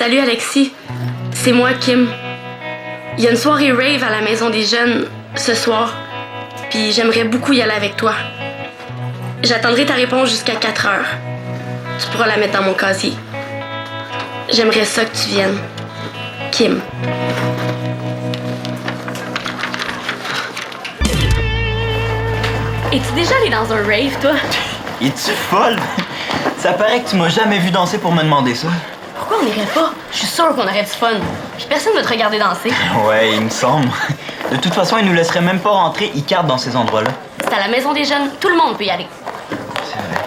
Salut Alexis, c'est moi Kim. Il y a une soirée rave à la Maison des Jeunes ce soir, puis j'aimerais beaucoup y aller avec toi. J'attendrai ta réponse jusqu'à 4 heures. Tu pourras la mettre dans mon casier. J'aimerais ça que tu viennes. Kim. Es-tu déjà allé dans un rave, toi? Es-tu folle? Ça paraît que tu m'as jamais vu danser pour me demander ça. Pourquoi on n'irait pas? Je suis sûre qu'on aurait du fun. Puis personne ne va te regarder danser. Ouais, il me semble. De toute façon, ils nous laisseraient même pas rentrer e-carte dans ces endroits-là. C'est à la Maison des Jeunes. Tout le monde peut y aller. C'est vrai.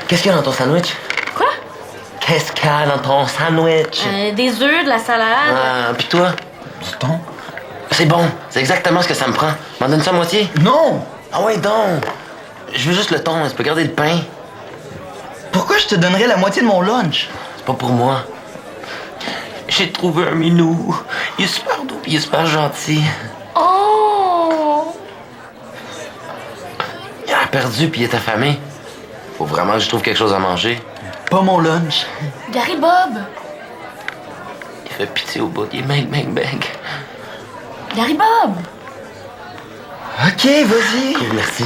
Qu'est-ce qu'il y a dans ton sandwich? Quoi? Qu'est-ce qu'il y a dans ton sandwich? Des œufs, de la salade. Ah, puis toi? Du thon? C'est bon, c'est exactement ce que ça me prend. M'en donne ça à moitié? Non! Ah ouais, donc! Je veux juste le thon, tu peux garder le pain. Pourquoi je te donnerais la moitié de mon lunch? C'est pas pour moi. J'ai trouvé un minou. Il est super doux pis il est super gentil. Oh! Il a l'air perdu pis il est affamé. Faut vraiment que je trouve quelque chose à manger. Pas mon lunch. Gary Bob! Il fait pitié au bout, il est bang. Gary Bob! Ok, vas-y. Cool, merci.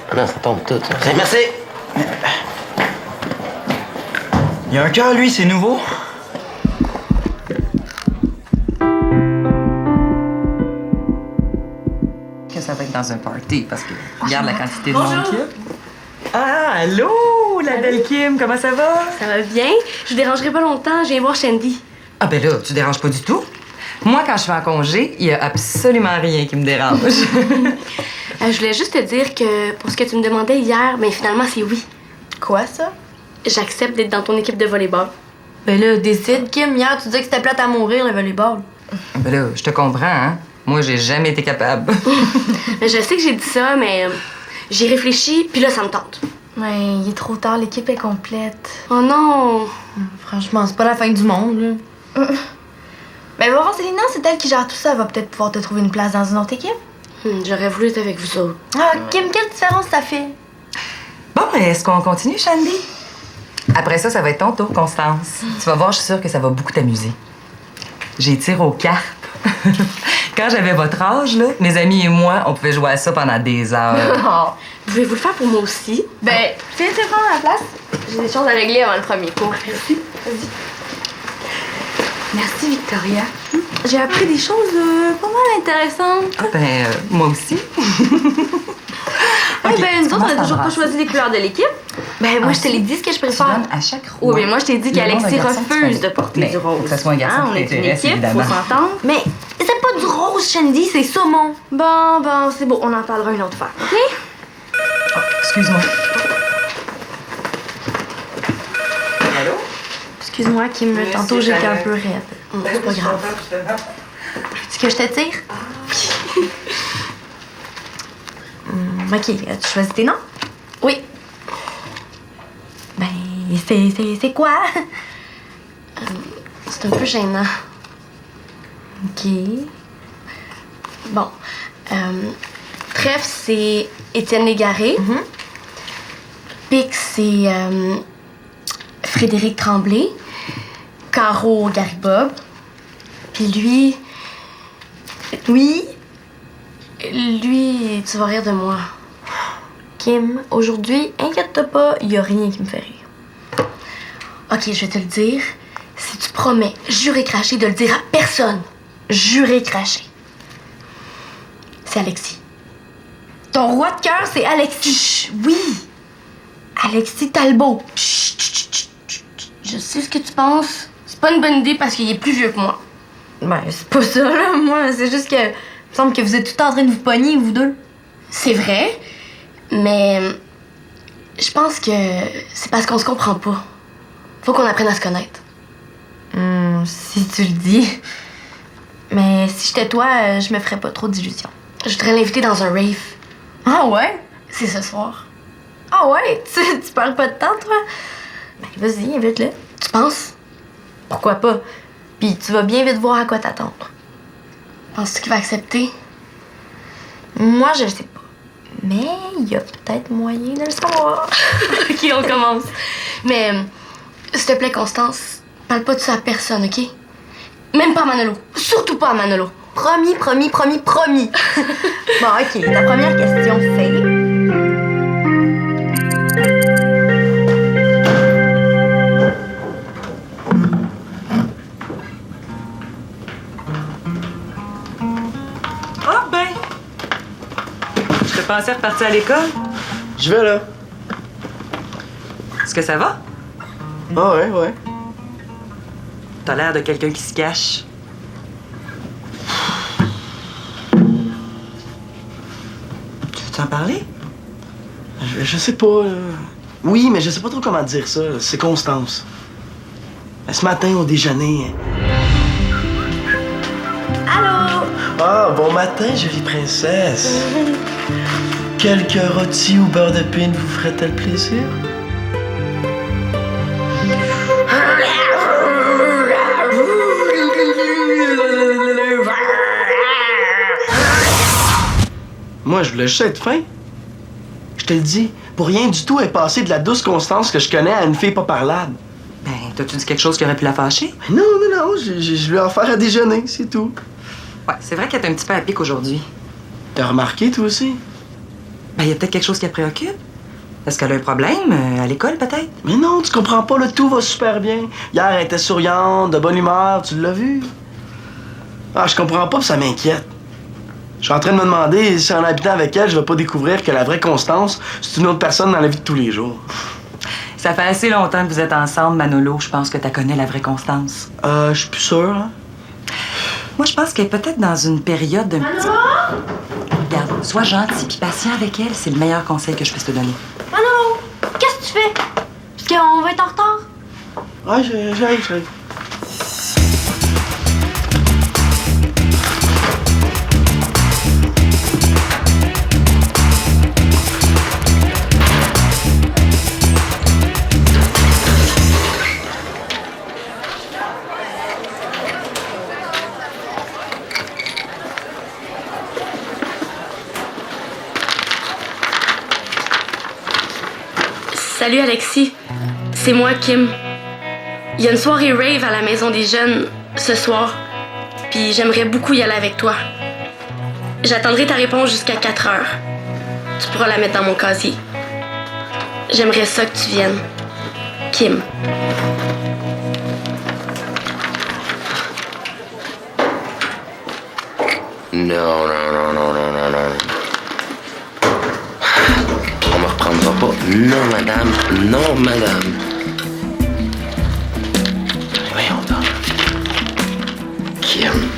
Ah non, ça tombe tout. Ça. Merci! Il y a un cœur, lui, c'est nouveau. Que ça va être dans un party parce que regarde la quantité de monde qu'il y a. Ah, allô, la belle Kim, comment ça va? Ça va bien? Je vous dérangerai pas longtemps, je viens voir Shandy. Ah ben là, tu déranges pas du tout. Moi, quand je suis en congé, il y a absolument rien qui me dérange. Je voulais juste te dire que pour ce que tu me demandais hier, ben finalement c'est oui. Quoi, ça? J'accepte d'être dans ton équipe de volleyball. Ben là, décide, Kim. Hier, tu disais que c'était plate à mourir, le volleyball. Ben là, je te comprends, hein? Moi, j'ai jamais été capable. Je sais que j'ai dit ça, mais j'ai réfléchi, puis là, ça me tente. Ouais, il est trop tard, l'équipe est complète. Oh non! Franchement, c'est pas la fin du monde, là. Ben, va voir Célina, c'est elle qui gère tout ça. Elle va peut-être pouvoir te trouver une place dans une autre équipe. J'aurais voulu être avec vous autres. Ah, Kim, quelle différence ça fait? Bon, est-ce qu'on continue, Shandy? Après ça, ça va être ton tour, Constance. Tu vas voir, je suis sûre que ça va beaucoup t'amuser. J'ai tiré aux cartes. Quand j'avais votre âge, là, mes amis et moi, on pouvait jouer à ça pendant des heures. Oh. Pouvez-vous le faire pour moi aussi? Ben, tu viens te prendre la place? J'ai des choses à régler avant le premier cours. Merci. Vas-y. Merci, Victoria. J'ai appris des choses pas mal intéressantes. Ah, ben, moi aussi. Ouais, Ok, ben, nous tu autres, on a commences à toujours pas embrasser. choisi les couleurs de l'équipe. Ben, moi, je te l'ai dit ce que je Tu préfère. donnes à chaque Oui, roi mais moi, je t'ai dit le qu'Alexis nom d'un garçon que tu refuse connais. de porter Mais du rose. faut que ça soit un garçon On qui est une t'intéresse, équipe, évidemment. faut s'entendre. Mais c'est pas du rose, Shandy, c'est saumon. Bon, c'est beau, on en parlera une autre fois, OK? Excuse-moi. Allô? Excuse-moi, Kim, Oui, tantôt c'est j'étais un correct. peu raide. C'est pas grave. Est-ce que je te tire? OK, tu choisis tes noms? Oui. Ben, c'est quoi? C'est un peu gênant. OK. Bon. Trèfle, c'est Étienne Légaré. Pic, c'est Frédéric Tremblay. Caro, Gary Bob. Puis lui... Oui? Lui, tu vas rire de moi. Kim, aujourd'hui, inquiète-toi pas, il y a rien qui me fait rire. OK, je vais te le dire. Si tu promets, juré craché, de le dire à personne. Juré craché. C'est Alexis. Ton roi de cœur, c'est Alexis. Chut, oui! Alexis Talbot. Chut, chut, chut, chut, chut. Je sais ce que tu penses. C'est pas une bonne idée parce qu'il est plus vieux que moi. Ben, c'est pas ça, là. Moi, c'est juste que... Il me semble que vous êtes tout en train de vous pogner, vous deux. C'est vrai, mais je pense que c'est parce qu'on se comprend pas. Faut qu'on apprenne à se connaître. Si tu le dis. Mais si j'étais toi, je me ferais pas trop d'illusions. Je voudrais l'inviter dans un rave. Ah ouais? C'est ce soir. Ah ouais? Tu perds pas de temps, toi? Ben, vas-y, invite-le. Tu penses? Pourquoi pas? Puis tu vas bien vite voir à quoi t'attendre. Penses-tu qu'il va accepter? Moi, je le sais pas. Mais il y a peut-être moyen de le savoir. OK, on commence. Mais, s'il te plaît, Constance, Parle pas de ça à personne, OK? Même pas à Manolo. Surtout pas à Manolo. Promis. Bon, OK. Ta première question, c'est... Ah ben! Je te pensais repartir à l'école. Je vais là. Est-ce que ça va? Ah ouais. T'as l'air de quelqu'un qui se cache. Tu veux t'en parler? Je sais pas. Oui, mais je sais pas trop comment dire ça. C'est Constance. Ce matin, au déjeuner. Allô? Ah, bon matin, jolie princesse. Quelques rôtis au beurre de pine vous ferait-elle plaisir? Moi, je voulais juste être fin. Je te le dis, pour rien du tout, elle est passée de la douce Constance que je connais à une fille pas parlable. Ben, t'as-tu dit quelque chose qui aurait pu la fâcher? Non, je lui ai offert à déjeuner, c'est tout. Ouais, c'est vrai qu'elle est un petit peu à pic aujourd'hui. T'as remarqué, toi aussi? Ben, y a peut-être quelque chose qui la préoccupe. Est-ce qu'elle a un problème? À l'école, peut-être? Mais non, tu comprends pas, là, tout va super bien. Hier, elle était souriante, de bonne humeur, tu l'as vu? Ah, je comprends pas, ça m'inquiète. Je suis en train de me demander si en habitant avec elle, je vais pas découvrir que la vraie Constance, c'est une autre personne dans la vie de tous les jours. Ça fait assez longtemps que vous êtes ensemble, Manolo. Je pense que tu connais la vraie Constance. Je suis plus sûr, hein? Moi, je pense qu'elle est peut-être dans une période d'un petit... Regarde, sois gentil puis patient avec elle. C'est le meilleur conseil que je puisse te donner. Manolo, qu'est-ce que tu fais? Parce qu'on va être en retard. Ouais, j'arrive. Salut Alexis, c'est moi Kim. Il y a une soirée rave à la maison des jeunes ce soir, puis j'aimerais beaucoup y aller avec toi. J'attendrai ta réponse jusqu'à 4 heures. Tu pourras la mettre dans mon casier. J'aimerais ça que tu viennes. Kim. Non. On me reprendra pas. Non, madame. Non, madame. Voyons donc. Kim.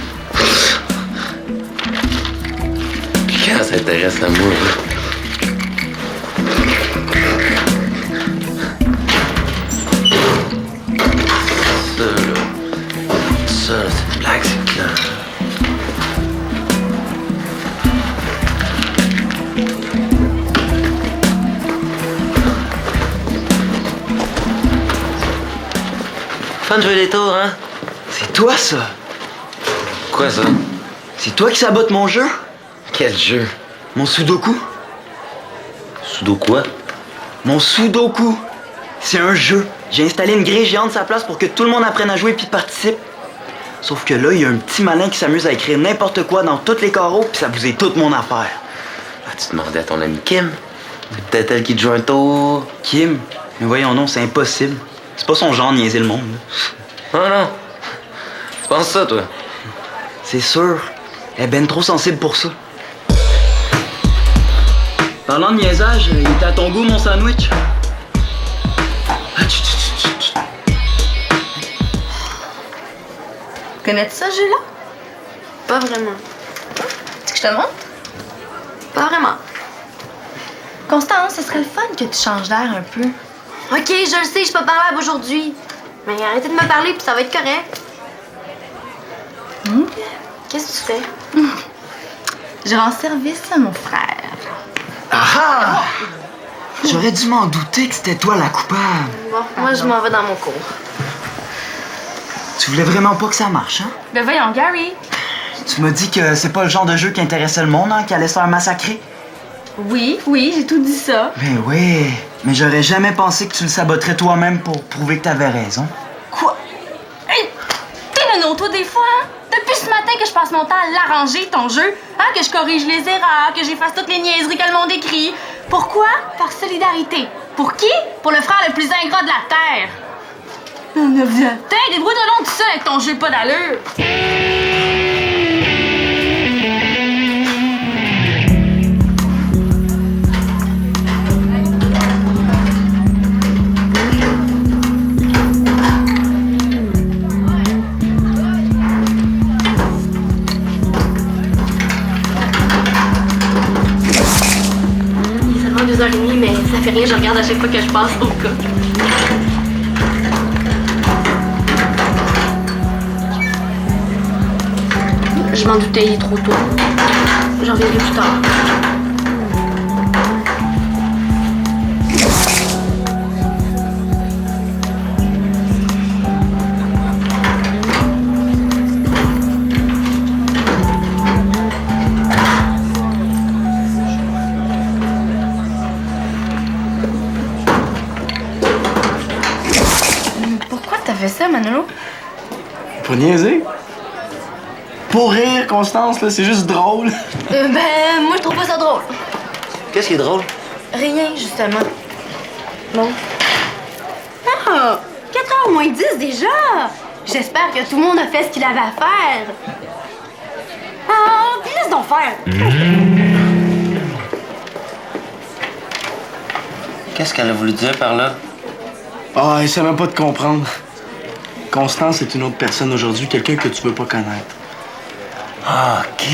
Quand ça intéresse l'amour, Ça, c'est une blague, c'est clair. Fun de jouer des tours, hein? C'est toi, ça? Quoi, ça? C'est toi qui sabote mon jeu? Quel jeu? Mon sudoku? Sudoku quoi? Mon sudoku! C'est un jeu. J'ai installé une grille géante sa place pour que tout le monde apprenne à jouer puis participe. Sauf que là, il y a un petit malin qui s'amuse à écrire n'importe quoi dans tous les carreaux puis ça bousille toute mon affaire. Ah, tu demandais à ton amie Kim? C'est peut-être elle qui te joue un tour. Kim? Mais voyons non, c'est impossible. C'est pas son genre de niaiser le monde. Non. Tu penses ça, toi? C'est sûr. Elle est ben trop sensible pour ça. Parlant de niaisage, il était à ton goût, mon sandwich? Connais-tu ça, jeu-là? Pas vraiment. Tu que je te montre? Pas vraiment. Constance, ce serait le fun que tu changes d'air un peu. OK, je le sais, je suis pas parlable aujourd'hui. Mais arrêtez de me parler puis ça va être correct. Qu'est-ce que tu fais? Je rends service à mon frère. Ah! J'aurais dû m'en douter que c'était toi la coupable. Bon, moi je m'en vais dans mon cours. Tu voulais vraiment pas que ça marche, hein? Ben voyons, Gary. Tu m'as dit que c'est pas le genre de jeu qui intéressait le monde, hein, qui allait se faire massacrer. Oui, j'ai tout dit ça. Ben oui, mais j'aurais jamais pensé que tu le saboterais toi-même pour prouver que t'avais raison. Quoi? mon temps à l'arranger, ton jeu. Hein, que je corrige les erreurs, que j'efface toutes les niaiseries que le monde écrit. Pourquoi? Par solidarité. Pour qui? Pour le frère le plus ingrat de la Terre. T'es débrouille-toi donc tout seul avec ton jeu pas d'allure. Il est seulement 2h30, mais ça fait rien, je regarde à chaque fois que je passe au cas. Je m'en doutais, il est trop tôt. J'en reviendrai plus tard. Pourquoi t'as fait ça, Manolo? Pour niaiser. Pour rire, Constance, là, c'est juste drôle. Moi, je trouve pas ça drôle. Qu'est-ce qui est drôle? Rien, justement. Bon. Ah! 4h moins 10 déjà! J'espère que tout le monde a fait ce qu'il avait à faire. Ah, puis laisse donc faire. Qu'est-ce qu'elle a voulu dire par là? Ah, elle sait même pas te comprendre. Constance est une autre personne aujourd'hui, quelqu'un que tu veux pas connaître. Ah, OK.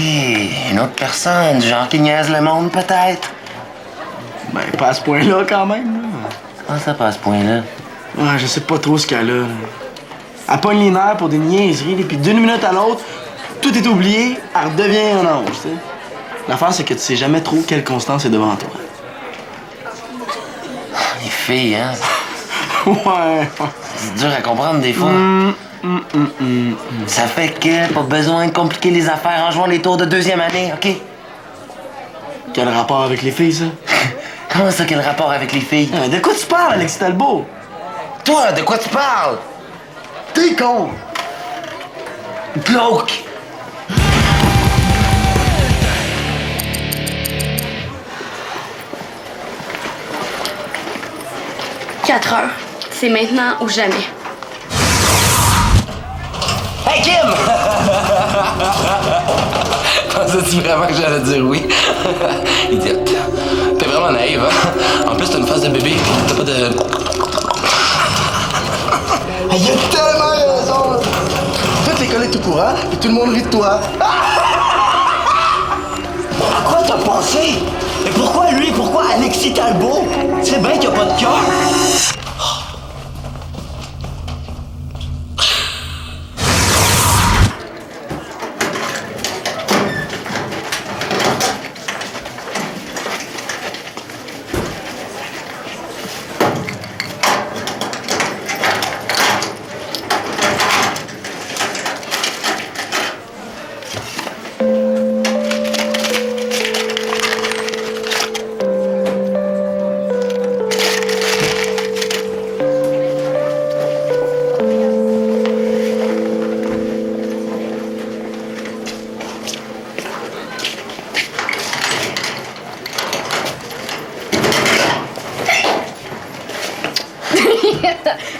Une autre personne, du genre qui niaise le monde, peut-être? Ben, pas à ce point-là, quand même. Là. Comment ça passe à ce point-là? Ouais, je sais pas trop ce qu'elle a. Là. Elle pogne les nerfs pour des niaiseries, puis d'une minute à l'autre, tout est oublié, elle redevient un ange, tu sais. L'affaire, c'est que tu sais jamais trop quelle Constance est devant toi. Les filles, hein? Ouais. C'est dur à comprendre des fois. Ça fait que pas besoin de compliquer les affaires en jouant les tours de deuxième année, OK? Quel rapport avec les filles, ça? Comment ça, quel rapport avec les filles? De quoi tu parles, Alexis Talbot? Toi, de quoi tu parles? T'es con! Glauque! « 4h. C'est maintenant ou jamais. Hey, Kim! Pensais-tu vraiment que j'allais dire oui? Idiote. T'es vraiment naïve, hein? En plus, t'as une face de bébé. T'as pas de... Il a tellement raison! Toute l'école est au courant, et tout le monde rit de toi. À quoi t'as pensé? Et pourquoi lui? Pourquoi Alexis Talbot? C'est bien qu'il a pas de cœur.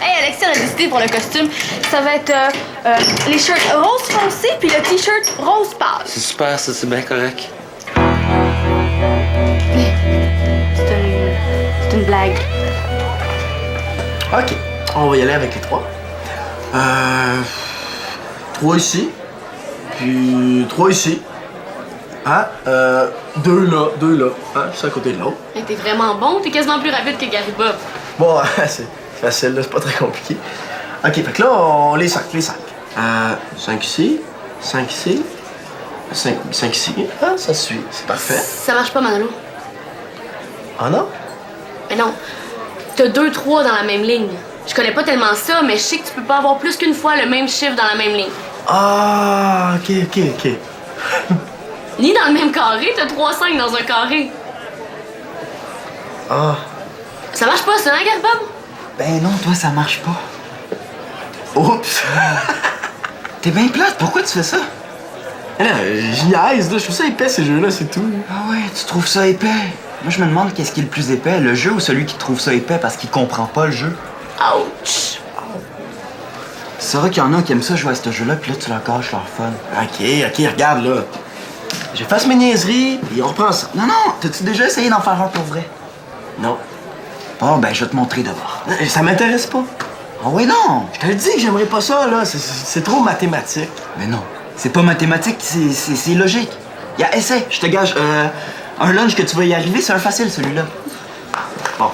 Hey, Alexis, on a décidé pour le costume. Ça va être les shirts rose foncé puis le t-shirt rose pâle. C'est super, ça, c'est bien correct. C'est une blague. OK, on va y aller avec les trois. 3 ici, puis 3 ici. Hein? 2 là, hein? Juste à côté de l'autre. Mais t'es vraiment bon, t'es quasiment plus rapide que Gary Bob. Bon, c'est facile, là, c'est pas très compliqué. OK, fait que là, on les 5, 5 ici, 5 ici, 5 ici. Ah, ça suit, c'est parfait. Ça marche pas, Manolo. Ah non? Mais non. T'as 2-3 dans la même ligne. Je connais pas tellement ça, mais je sais que tu peux pas avoir plus qu'une fois le même chiffre dans la même ligne. Ah, OK. Ni dans le même carré, t'as 3-5 dans un carré. Ah. Ça marche pas, ça, hein, Gary Bob? Ben non, toi, ça marche pas. Oups! T'es bien plate, pourquoi tu fais ça? Là, j'y niaise, là. Je trouve ça épais, ces jeux-là, c'est tout. Ah ouais, tu trouves ça épais? Moi, je me demande qu'est-ce qui est le plus épais, le jeu ou celui qui trouve ça épais parce qu'il comprend pas le jeu? Ouch! C'est vrai qu'il y en a qui aiment ça jouer à ce jeu-là, puis là, tu leur caches leur fun. OK, regarde, là. J'efface mes niaiseries, puis on reprend ça. Non, t'as-tu déjà essayé d'en faire un pour vrai? Non. Bon, ben, je vais te montrer d'abord. Ça m'intéresse pas. Ah ouais, non! Je te le dis que j'aimerais pas ça, là. C'est trop mathématique. Mais non, c'est pas mathématique, c'est logique. Y'a essaie, je te gage, un lunch que tu vas y arriver, c'est un facile, celui-là. Bon.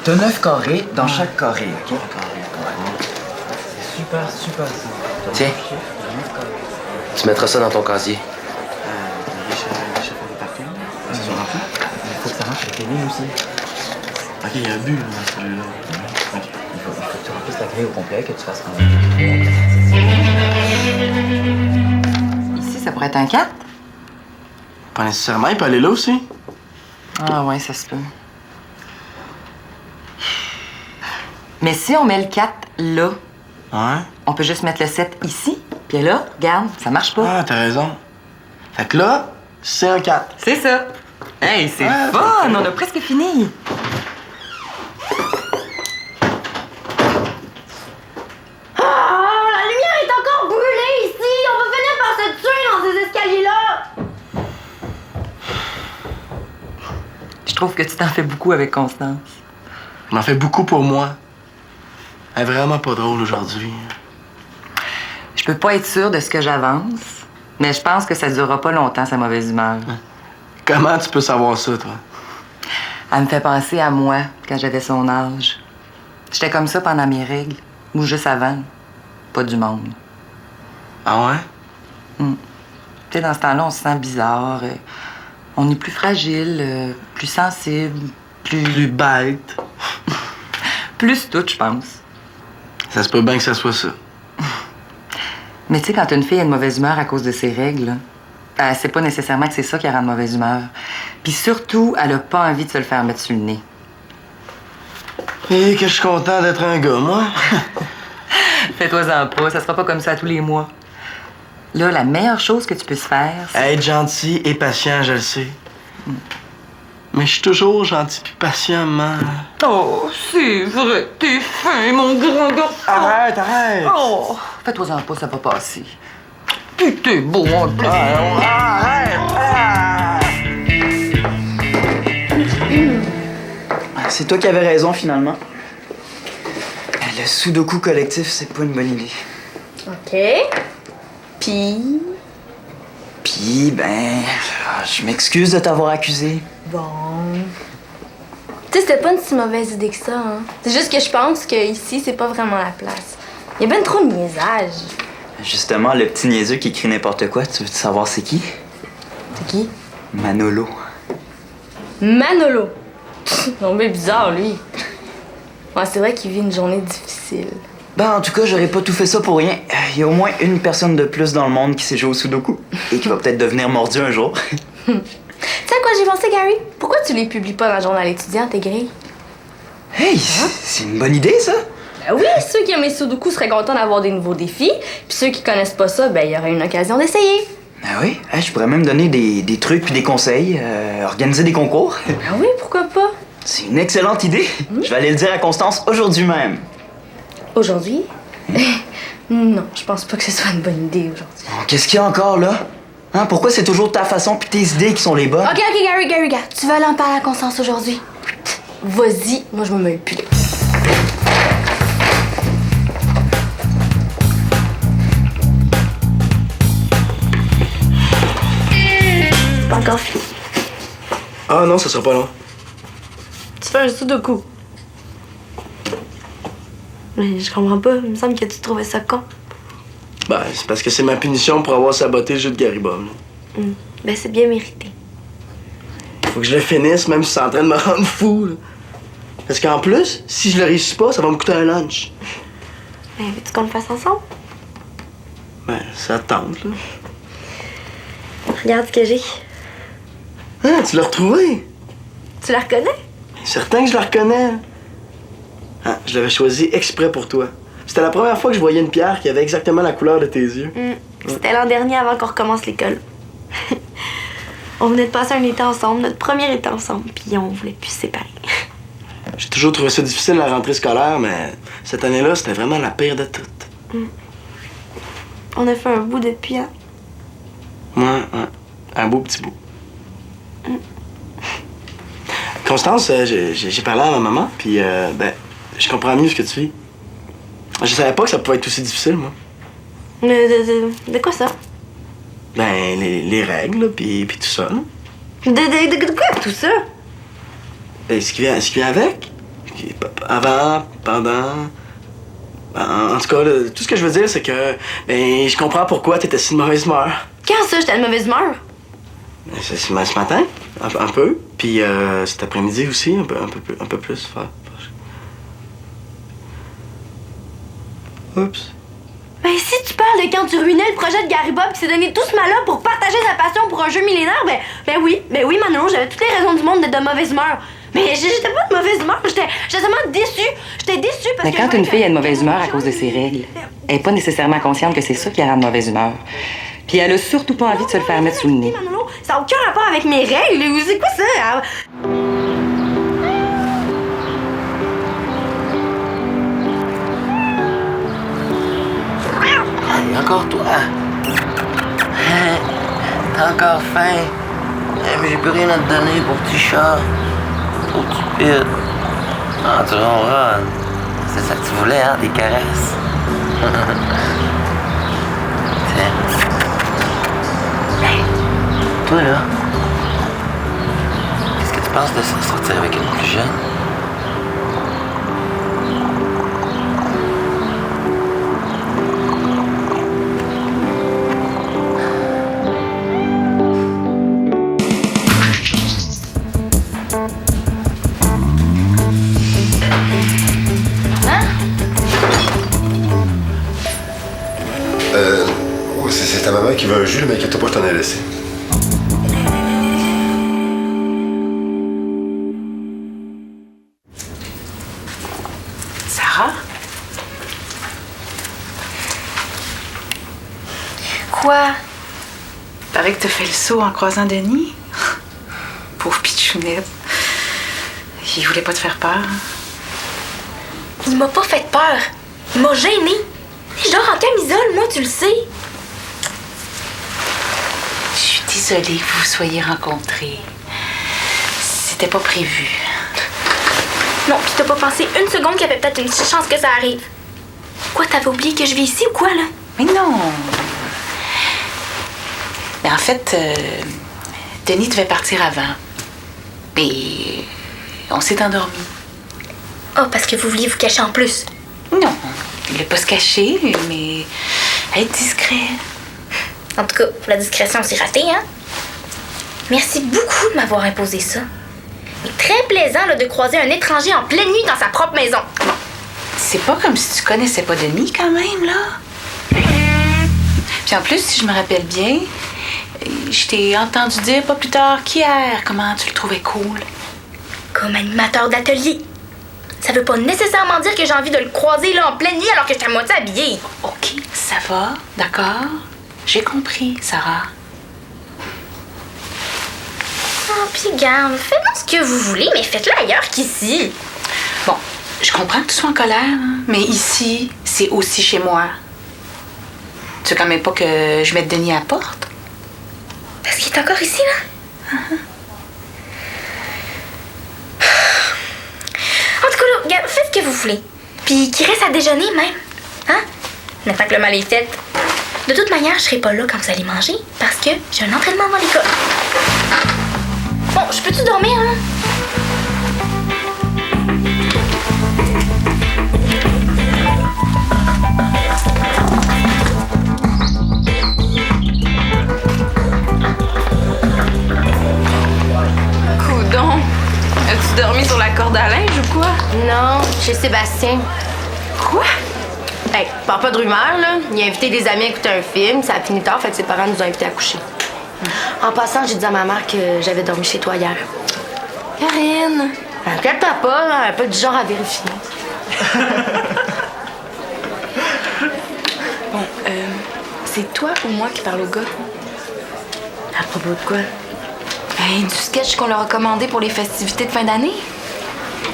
T'as 9 carrés dans chaque carré, OK? C'est super simple. Tiens. Tu mettras ça dans ton casier. Il faut que ça marche avec les lignes aussi. OK, il y a un but dans ce jeu-là. OK. Il faut que tu remplisses la grille au complet, que tu fasses comme... Ici, ça pourrait être un 4? Pas nécessairement, il peut aller là aussi. Ah ouais, ça se peut. Mais si on met le 4 là, Ouais. on peut juste mettre le 7 ici, puis là, regarde, ça marche pas. Ah, t'as raison. Fait que là, c'est un 4. C'est ça. Hey, c'est Ah, fun! c'est On a presque fini. Ah, la lumière est encore brûlée ici! On va finir par se tuer dans ces escaliers-là! Je trouve que tu t'en fais beaucoup avec Constance. On en fait beaucoup pour moi. Elle est vraiment pas drôle aujourd'hui. Je peux pas être sûre de ce que j'avance, mais je pense que ça durera pas longtemps, sa mauvaise humeur. Comment tu peux savoir ça, toi? Elle me fait penser à moi, quand j'avais son âge. J'étais comme ça pendant mes règles, ou juste avant. Pas du monde. Ah ouais? Tu sais, dans ce temps-là, on se sent bizarre. On est plus fragile, plus sensible, Plus bête. plus tout, je pense. Ça se peut bien que ça soit ça. Mais tu sais, quand une fille a une mauvaise humeur à cause de ses règles, elle sait pas nécessairement que c'est ça qui la rend de mauvaise humeur. Puis surtout, elle a pas envie de se le faire mettre sur le nez. Et que je suis content d'être un gars, moi. Fais-toi-en pas, ça sera pas comme ça tous les mois. Là, la meilleure chose que tu puisses faire, c'est... Être gentil et patient, je le sais. Mais je suis toujours gentil puis patient, maman. Oh, c'est vrai, t'es fin, mon grand garçon! Arrête! Oh, fais-toi-en pas, ça va passer. Puis t'es beau en plus. Arrête! C'est toi qui avais raison, finalement. Le sudoku collectif, c'est pas une bonne idée. OK. Puis... Puis, ben... je m'excuse de t'avoir accusé. Bon... Tu sais, c'était pas une si mauvaise idée que ça, hein. C'est juste que je pense que ici, c'est pas vraiment la place. Il y a ben trop de niaisage. Justement, le petit niaiseux qui crie n'importe quoi, tu veux savoir c'est qui? C'est qui? Manolo. Manolo. Non, mais bizarre, lui. Ouais, c'est vrai qu'il vit une journée difficile. Ben, en tout cas, j'aurais pas tout fait ça pour rien. Il y a au moins une personne de plus dans le monde qui sait jouer au sudoku et qui va peut-être devenir mordu un jour. Tu sais à quoi j'ai pensé, Gary? Pourquoi tu les publies pas dans le journal étudiant, tes grilles? Hey, c'est une bonne idée, ça! Ben oui, ceux qui aiment les sudoku seraient contents d'avoir des nouveaux défis, puis ceux qui connaissent pas ça, ben il y aurait une occasion d'essayer. Ah oui? Hey, je pourrais même donner des trucs puis des conseils, organiser des concours. Ah oui, pourquoi pas? C'est une excellente idée. Je vais aller le dire à Constance aujourd'hui même. Aujourd'hui? Non, je pense pas que ce soit une bonne idée aujourd'hui. Oh, qu'est-ce qu'il y a encore, là? Hein, pourquoi c'est toujours ta façon puis tes idées qui sont les bonnes? Ok, Gary, tu vas aller en parler à Constance aujourd'hui? Vas-y, moi je me mêle plus. Pas encore fini. Ah non, ça sera pas long. Tu fais un sudoku. Mais je comprends pas, il me semble que tu trouvais ça con. Ben, c'est parce que c'est ma punition pour avoir saboté le jeu de Garibob. Ben c'est bien mérité. Faut que je le finisse, même si c'est en train de me rendre fou. Là. Parce qu'en plus, si je le réussis pas, ça va me coûter un lunch. Ben veux-tu qu'on le fasse ensemble? Ben, ça tente, là. Regarde ce que j'ai. Ah, tu l'as retrouvé? Tu la reconnais? Certain que je la reconnais. Ah, je l'avais choisi exprès pour toi. C'était la première fois que je voyais une pierre qui avait exactement la couleur de tes yeux. C'était l'an dernier avant qu'on recommence l'école. On venait de passer un été ensemble, notre premier été ensemble, puis on voulait plus se séparer. J'ai toujours trouvé ça difficile la rentrée scolaire, mais cette année-là, c'était vraiment la pire de toutes. On a fait un bout depuis, hein? Ouais. Un beau petit bout. Constance, j'ai parlé à ma maman, puis je comprends mieux ce que tu vis. Je savais pas que ça pouvait être aussi difficile, moi. De quoi ça? Ben, les règles, là, puis tout ça, là. De quoi tout ça? Ben, ce qui vient avec. Avant, pendant... En tout cas, là, tout ce que je veux dire, c'est que... Ben, je comprends pourquoi t'étais si de mauvaise humeur. Quand ça, j'étais de mauvaise humeur? Ben, c'est ce matin, un peu. Puis cet après-midi aussi, un peu plus. Oups. Ben, si tu parles de quand tu ruinais le projet de Gariba pis s'est donné tout ce mal-là pour partager sa passion pour un jeu millénaire, ben oui, Manon, j'avais toutes les raisons du monde d'être de mauvaise humeur. Mais j'étais pas de mauvaise humeur, j'étais seulement déçue. J'étais déçue parce Mais que... quand une fille a de mauvaise humeur à cause de ses règles, elle n'est pas nécessairement consciente que c'est ça qui la rend de mauvaise humeur. Puis elle a surtout pas envie de se le faire mettre sous le nez. Manon, ça n'a aucun rapport avec mes règles. C'est quoi ça? Hey, encore toi. T'as encore faim. Mais j'ai plus rien à te donner pour petit chat. Pour petit pit. Ah, tu ronronnes. C'est ça que tu voulais, hein, des caresses. Tiens. Hey, toi, là. Qu'est-ce que tu penses de ça, sortir avec une plus jeune? C'est ta maman qui veut un jus, mais inquiète-toi pas, je t'en ai laissé. Sarah? Quoi? Paraît que t'as fait le saut en croisant Denis. Pauvre pitchounette. Il voulait pas te faire peur. Il m'a pas fait peur. Il m'a gênée. Je dors en camisole, moi, tu le sais. Je suis désolée que vous vous soyez rencontrés. C'était pas prévu. Non, pis t'as pas pensé une seconde qu'il y avait peut-être une petite chance que ça arrive. Quoi, t'avais oublié que je vis ici ou quoi, là? Mais non! Mais en fait, Denis devait partir avant. Mais on s'est endormi. Oh, parce que vous vouliez vous cacher en plus. Non, il voulait pas se cacher, mais être discret. En tout cas, pour la discrétion, c'est raté, hein? Merci beaucoup de m'avoir imposé ça. Mais très plaisant là, de croiser un étranger en pleine nuit dans sa propre maison. Bon, c'est pas comme si tu connaissais pas Denis quand même, là. Puis en plus, si je me rappelle bien, je t'ai entendu dire pas plus tard qu'hier comment tu le trouvais cool. Comme animateur d'atelier. Ça veut pas nécessairement dire que j'ai envie de le croiser là en pleine nuit alors que j'étais à moitié habillée. OK, ça va, d'accord. J'ai compris, Sarah. Oh, puis garde, faites-moi ce que vous voulez, mais faites-le ailleurs qu'ici. Bon, je comprends que tu sois en colère, hein, mais ici, c'est aussi chez moi. Tu veux quand même pas que je mette Denis à la porte? Parce qu'il est encore ici, là? En tout cas, là, regarde, faites ce que vous voulez. Puis qu'il reste à déjeuner, même. Hein? Maintenant que le mal est fait. De toute manière, je serai pas là quand vous allez manger, parce que j'ai un entraînement avant l'école. Bon, je peux-tu dormir, là? Coudon, as-tu dormi sur la corde à linge ou quoi? Non, chez Sébastien. Quoi? Hey, parle pas de rumeur, là. Il a invité des amis à écouter un film, ça a fini tard, fait que ses parents nous ont invités à coucher. En passant, j'ai dit à ma mère que j'avais dormi chez toi hier. Karine! Inquiète-toi pas, là, un peu du genre à vérifier. Bon, C'est toi ou moi qui parle au gars? À propos de quoi? Ben, du sketch qu'on leur a commandé pour les festivités de fin d'année.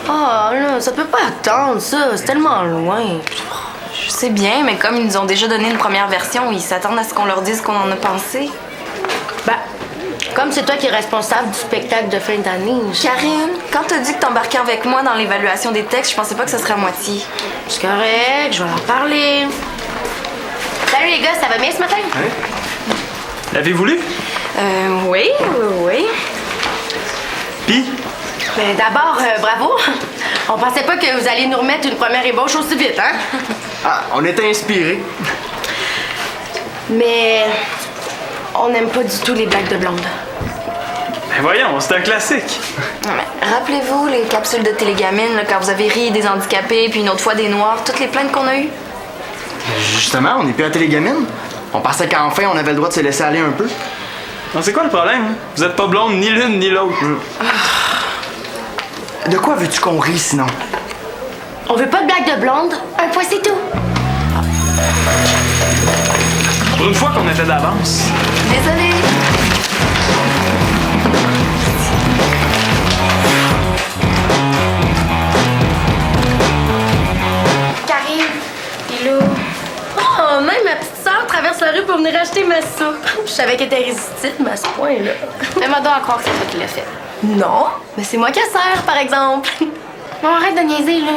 Ah, là, ça peut pas attendre, ça. C'est tellement loin. Je sais bien, mais comme ils nous ont déjà donné une première version, ils s'attendent à ce qu'on leur dise ce qu'on en a pensé. Ben, comme c'est toi qui es responsable du spectacle de fin d'année. Karine, quand t'as dit que t'embarquais avec moi dans l'évaluation des textes, je pensais pas que ce serait à moitié. C'est correct, je vais leur parler. Salut les gars, ça va bien ce matin? L'avez-vous lu? Oui. Puis? Ben d'abord, bravo. On pensait pas que vous alliez nous remettre une première ébauche aussi vite, hein? Ah, on était inspirés. Mais on n'aime pas du tout les blagues de blonde. Ben voyons, c'est un classique. Rappelez-vous les capsules de télégamine, là, quand vous avez ri des handicapés, puis une autre fois des noirs, toutes les plaintes qu'on a eues? Justement, on n'est plus à télégamine. On pensait qu'enfin, on avait le droit de se laisser aller un peu. Non, c'est quoi le problème? Hein? Vous êtes pas blonde ni l'une ni l'autre. De quoi veux-tu qu'on rie, sinon? On veut pas de blagues de blonde, un point c'est tout. Pour une fois qu'on était d'avance. Désolée. Karine, Pilou. Oh, même ma petite sœur traverse la rue pour venir acheter ma soupe. Je savais qu'elle était irrésistible à ce point-là. Fais-moi donc à croire que c'est toi qui l'as fait. Non, mais c'est moi qui la sers, par exemple. Bon, arrête de niaiser, là.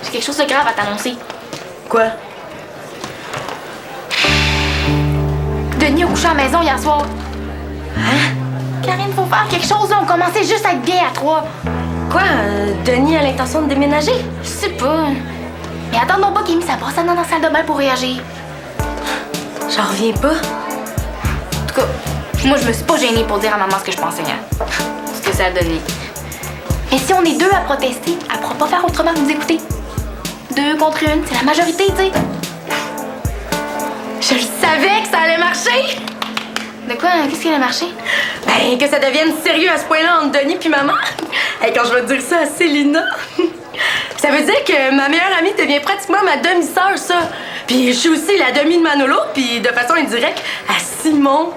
J'ai quelque chose de grave à t'annoncer. Quoi? Denis a couché à la maison hier soir. Hein? Karine, faut faire quelque chose, là. On commençait juste à être bien à trois. Quoi? Denis a l'intention de déménager? Je sais pas. Mais attendons pas qu'il ait mis sa brosse à dents dans la salle de bain pour réagir. J'en reviens pas. En tout cas, moi, je me suis pas gênée pour dire à maman ce que je pensais, hein. Ce que ça a donné. Mais si on est deux à protester, elle pourra pas faire autrement que nous écouter. 2 contre 1, c'est la majorité, tu sais. Je savais que ça allait marcher! De quoi? Qu'est-ce qui a marché? Ben, que ça devienne sérieux à ce point-là entre Denis puis maman. Et quand je vais dire ça à Célina, ça veut dire que ma meilleure amie devient pratiquement ma demi-sœur, ça. Puis je suis aussi la demi de Manolo, puis de façon indirecte à Simon.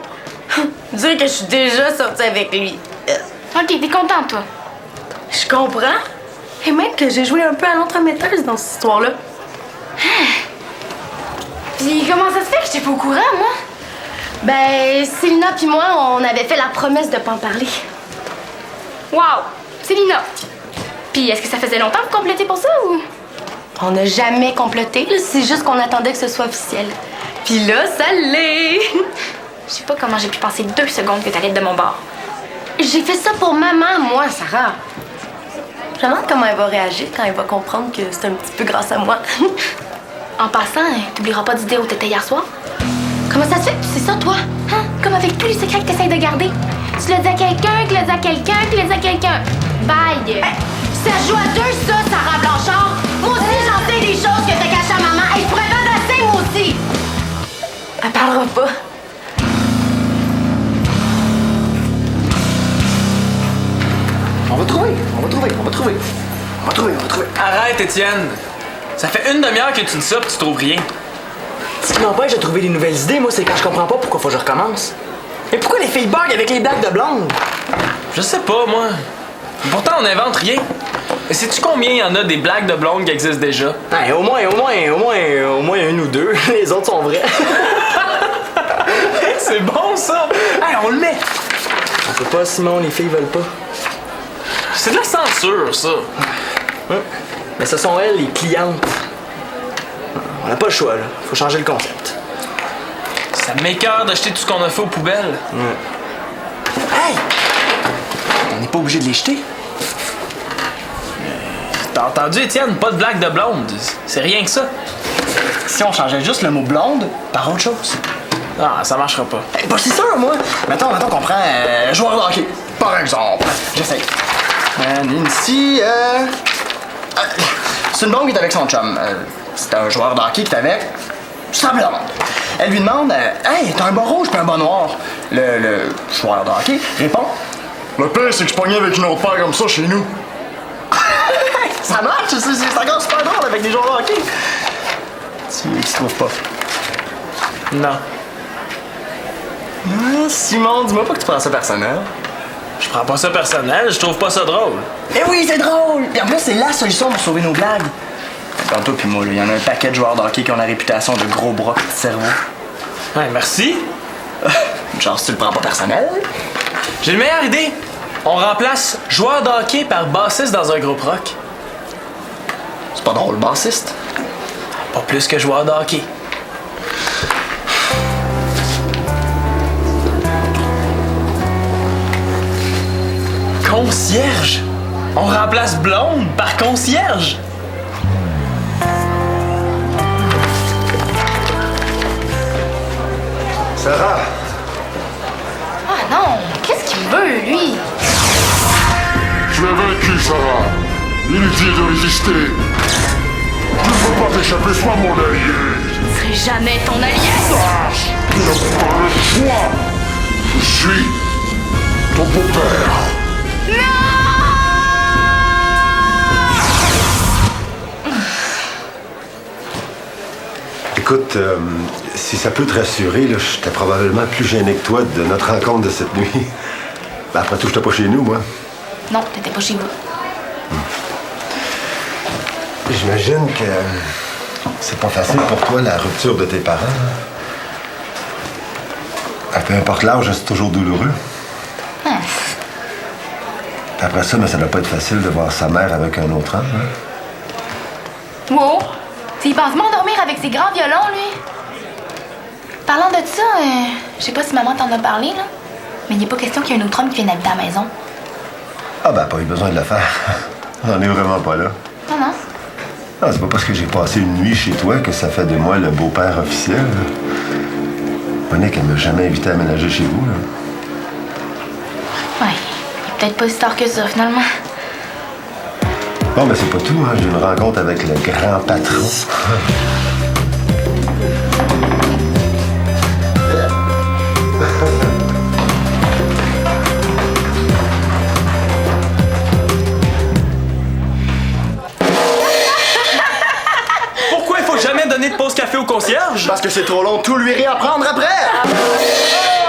Dire que je suis déjà sortie avec lui. Ok, t'es contente, toi? Je comprends. Et même que j'ai joué un peu à l'entremetteuse dans cette histoire-là. Puis comment ça se fait que j'étais pas au courant, moi? Ben, Célina puis moi, on avait fait la promesse de pas en parler. Wow! Célina! Puis est-ce que ça faisait longtemps que vous complétez pour ça, ou? On n'a jamais comploté, là, c'est juste qu'on attendait que ce soit officiel. Puis là, ça l'est! Je sais pas comment j'ai pu penser 2 secondes que t'allais être de mon bord. J'ai fait ça pour maman, moi, Sarah. Je me demande comment elle va réagir quand elle va comprendre que c'est un petit peu grâce à moi. En passant, t'oublieras pas d'idée où t'étais hier soir? Comment ça se fait que tu sais ça, toi? Hein? Comme avec tous les secrets que t'essayes de garder. Tu l'as dit à quelqu'un, qui l'a dit à quelqu'un, qui l'a dit à quelqu'un. Bye! Ça joue à 2, ça, Sarah Blanchard! Moi aussi, j'en sais des choses que t'as cachées à maman. Et je pourrais vendre assez, moi aussi! Elle parlera pas. On va trouver. Arrête, Étienne. Ça fait une demi-heure que tu dis ça pis tu trouves rien. Ce qui m'empêche de trouver des nouvelles idées, moi, c'est quand je comprends pas pourquoi faut que je recommence. Et pourquoi les filles bug avec les blagues de blonde? Je sais pas, moi. Pourtant, on n'invente rien. Et sais-tu combien il y en a des blagues de blonde qui existent déjà? Hey, au moins 1 ou 2. Les autres sont vrais. C'est bon, ça! Hey, on le met! On peut pas, Simon, les filles veulent pas. C'est de la censure, ça. Mais ce sont elles, les clientes. On n'a pas le choix, là. Faut changer le concept. Ça m'écoeure d'acheter tout ce qu'on a fait aux poubelles. Hey! On n'est pas obligé de les jeter. T'as entendu, Étienne? Pas de blague de blonde. C'est rien que ça. Si on changeait juste le mot blonde par autre chose. Ah, ça marchera pas. Bah, c'est sûr, moi. Mettons qu'on prend joueur de hockey, par exemple. J'essaye. Nancy, c'est une blonde qui est avec son chum. C'est un joueur de hockey qui est avec sa blonde. Elle lui demande Hey, t'as un bas rouge puis un bas noir. Le joueur de hockey répond Le pire, c'est que je pognais avec une autre paire comme ça chez nous. Ça marche, c'est encore super drôle avec des joueurs de hockey. Tu trouves pas? Non. Simon, dis-moi pas que tu prends ça personnel. Je prends pas ça personnel, je trouve pas ça drôle. Eh oui, c'est drôle! Puis en plus, c'est la solution pour sauver nos blagues. Comme toi puis moi, il y en a un paquet de joueurs de hockey qui ont la réputation de gros bras pis de cerveau. Ouais, merci. Genre, si tu le prends pas personnel. J'ai une meilleure idée. On remplace joueur de hockey par bassiste dans un groupe rock. C'est pas drôle, bassiste. Pas plus que joueur de hockey. Concierge? On remplace blonde par concierge? Sarah! Ah non, qu'est-ce qu'il veut, lui? Tu es vaincu, Sarah. Inutile de résister. Je ne peux pas t'échapper, sois mon allié. Je ne serai jamais ton allié. Sache, tu n'as pas le choix. Je suis ton beau-père. Écoute, si ça peut te rassurer, là, j'étais probablement plus gêné que toi de notre rencontre de cette nuit. Ben, après tout, j'étais pas chez nous, moi. Non, t'étais pas chez vous. J'imagine que c'est pas facile pour toi, la rupture de tes parents. Peu importe l'âge, c'est toujours douloureux. Puis après ça, mais ça doit pas être facile de voir sa mère avec un autre homme. Hein? Wow! Il pense m'endormir avec ses grands violons, lui. Parlant de ça, je sais pas si maman t'en a parlé, là. Mais il n'est pas question qu'il y ait un autre homme qui vienne habiter à la maison. Ah ben, pas eu besoin de le faire. On est vraiment pas là. Non, non. Ah, c'est pas parce que j'ai passé une nuit chez toi que ça fait de moi le beau-père officiel. Monique, elle m'a jamais invité à ménager chez vous, là. Ouais, il est peut-être pas si tard que ça, finalement. Bon, ben c'est pas tout, hein. J'ai une rencontre avec le grand patron. Pourquoi il faut jamais donner de pause café au concierge? Parce que c'est trop long de tout lui réapprendre après!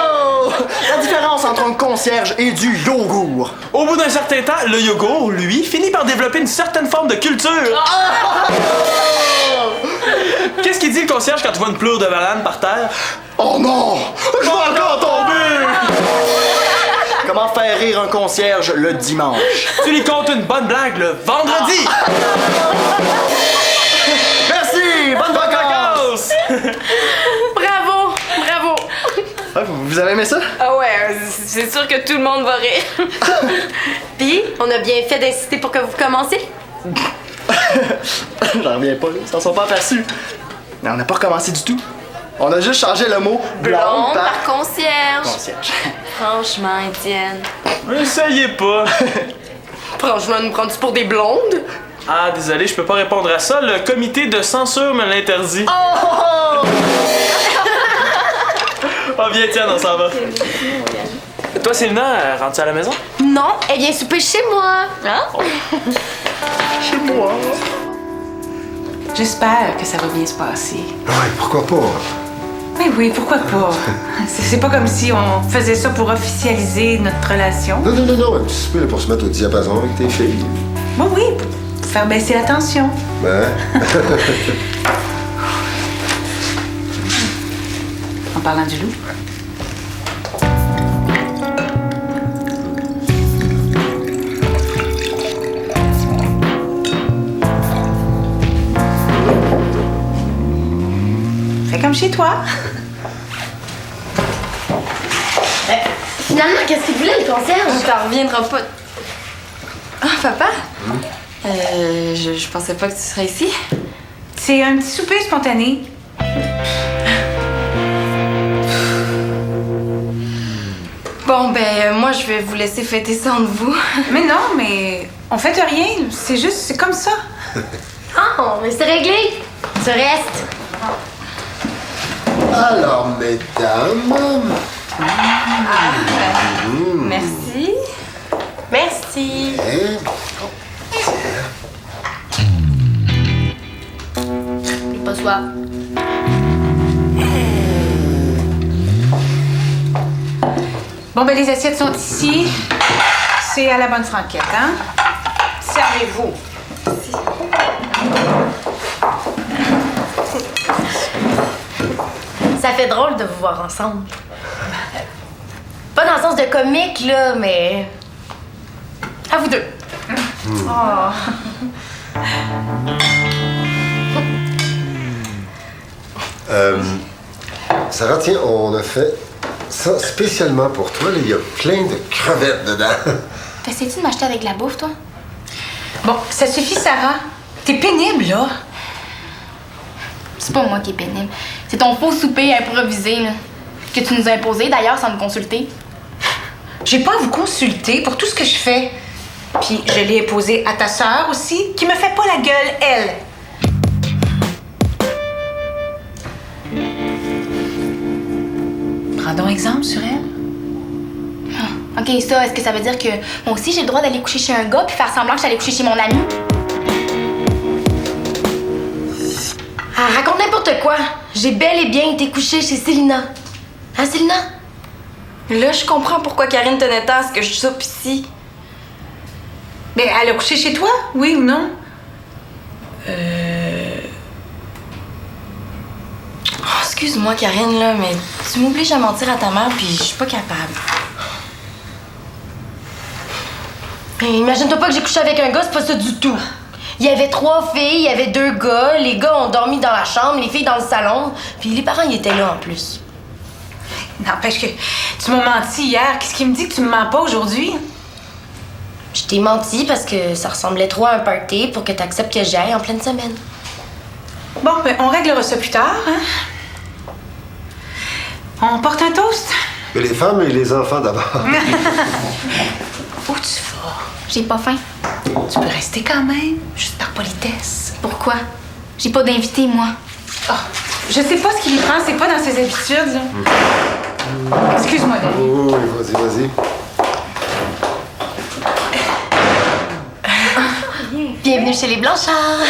Oh! La différence entre un concierge et du yogourt. Au bout d'un certain temps, le yogourt, lui, finit par développer une certaine forme de culture. Qu'est-ce qu'il dit le concierge quand tu vois une pleure de banane par terre? Oh non! Je vais encore tomber! Comment faire rire un concierge le dimanche? Tu lui comptes une bonne blague le vendredi! Merci! Bonne vacances! Bravo! Bravo! Ah, vous avez aimé ça? Ah ouais, c'est sûr que tout le monde va rire. Puis, on a bien fait d'insister pour que vous commenciez? J'en reviens pas, ils s'en sont pas aperçus. Mais on n'a pas recommencé du tout. On a juste changé le mot blonde par concierge. concierge. Franchement, Étienne. Essayez pas. Franchement, nous prends-tu pour des blondes? Ah, désolé, je peux pas répondre à ça. Le comité de censure me l'interdit. Oh! Oh, viens, tiens, on s'en va. Toi, Célina, rentres-tu à la maison? Non, elle vient souper chez moi. Hein? Chez moi. J'espère que ça va bien se passer. Ouais, pourquoi pas? Mais oui, pourquoi pas? C'est pas comme si on faisait ça pour officialiser notre relation. Non, non, non, non, un petit souper là, pour se mettre au diapason avec tes filles. Oui, oui, pour faire baisser la tension. Ben. En parlant du loup. Fais comme chez toi. Finalement, qu'est-ce qu'il voulait, le concierge? On t'en reviendra pas. Ah, papa? Je pensais pas que tu serais ici. C'est un petit souper spontané. Bon, ben, moi, je vais vous laisser fêter ça entre vous. Mais non, mais on fête rien. C'est juste, c'est comme ça. Oh, mais c'est réglé. Tu restes. Alors, mesdames. Merci. Merci. Hein? J'ai pas soif. Bon, ben les assiettes sont ici. C'est à la bonne franquette, hein? Servez-vous. Ça fait drôle de vous voir ensemble. Pas dans le sens de comique, là, mais... À vous deux. Oh. Sarah, tiens, on a fait ça spécialement pour toi. Là. Il y a plein de crevettes dedans. T'essaies-tu de m'acheter avec de la bouffe, toi? Bon, ça suffit, Sarah. T'es pénible, là. C'est pas moi qui est pénible. C'est ton faux souper improvisé, là, que tu nous as imposé, d'ailleurs, sans nous consulter. J'ai pas à vous consulter pour tout ce que je fais. Puis je l'ai imposé à ta sœur aussi, qui me fait pas la gueule, elle. Prends donc exemple sur elle. Ah, OK, ça, est-ce que ça veut dire que moi aussi, j'ai le droit d'aller coucher chez un gars puis faire semblant que j'allais coucher chez mon ami? Ah, raconte n'importe quoi. J'ai bel et bien été couchée chez Célina. Hein, Célina? Là, je comprends pourquoi Karine tenait tant à ce que je soupe ici. Mais elle a couché chez toi, oui ou non? Oh, excuse-moi, Karine, là, mais tu m'obliges à mentir à ta mère, puis je suis pas capable. Imagine-toi pas que j'ai couché avec un gars, c'est pas ça du tout. Il y avait 3 filles, il y avait 2 gars. Les gars ont dormi dans la chambre, les filles dans le salon. Puis les parents, ils étaient là en plus. N'empêche que tu m'as menti hier. Qu'est-ce qui me dit que tu me mens pas aujourd'hui? Je t'ai menti parce que ça ressemblait trop à un party pour que t'acceptes que j'aille en pleine semaine. Bon, ben, on réglera ça plus tard, hein? On porte un toast? Mais les femmes et les enfants d'abord. Où tu vas? J'ai pas faim. Tu peux rester quand même, juste par politesse. Pourquoi? J'ai pas d'invité, moi. Oh, je sais pas ce qu'il y prend, c'est pas dans ses habitudes, là. Excuse-moi, David. Oui, vas-y. Bienvenue chez les Blanchards.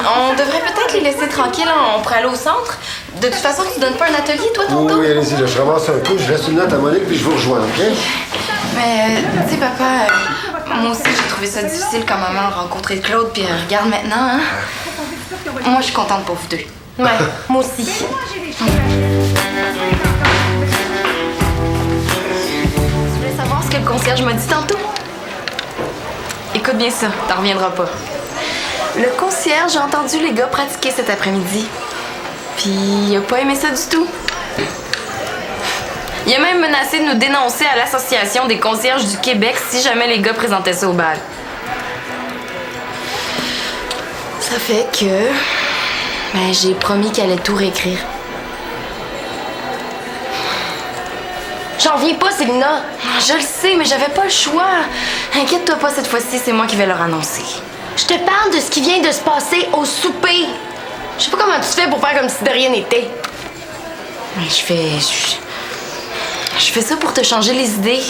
On devrait peut-être les laisser tranquilles, hein. On pourrait aller au centre. De toute façon, tu donnes pas un atelier, toi, tantôt? Oui, allez-y, là, je ramasse un peu, je laisse une note à Monique, puis je vous rejoins, OK? Mais, tu sais, papa, moi aussi, j'ai trouvé ça difficile quand maman a rencontré Claude, puis regarde maintenant, hein. Moi, je suis contente pour vous deux. Ouais, moi aussi. Tu voulais savoir ce que le concierge m'a dit tantôt? Écoute bien ça, t'en reviendras pas. Le concierge a entendu les gars pratiquer cet après-midi. Puis il a pas aimé ça du tout. Il a même menacé de nous dénoncer à l'Association des concierges du Québec si jamais les gars présentaient ça au bal. Ça fait que... Ben, j'ai promis qu'elle allait tout réécrire. J'en reviens pas, Célina. Je le sais, mais j'avais pas le choix. Inquiète-toi pas, cette fois-ci, c'est moi qui vais leur annoncer. Je te parle de ce qui vient de se passer au souper. Je sais pas comment tu fais pour faire comme si de rien n'était. Mais je fais ça pour te changer les idées.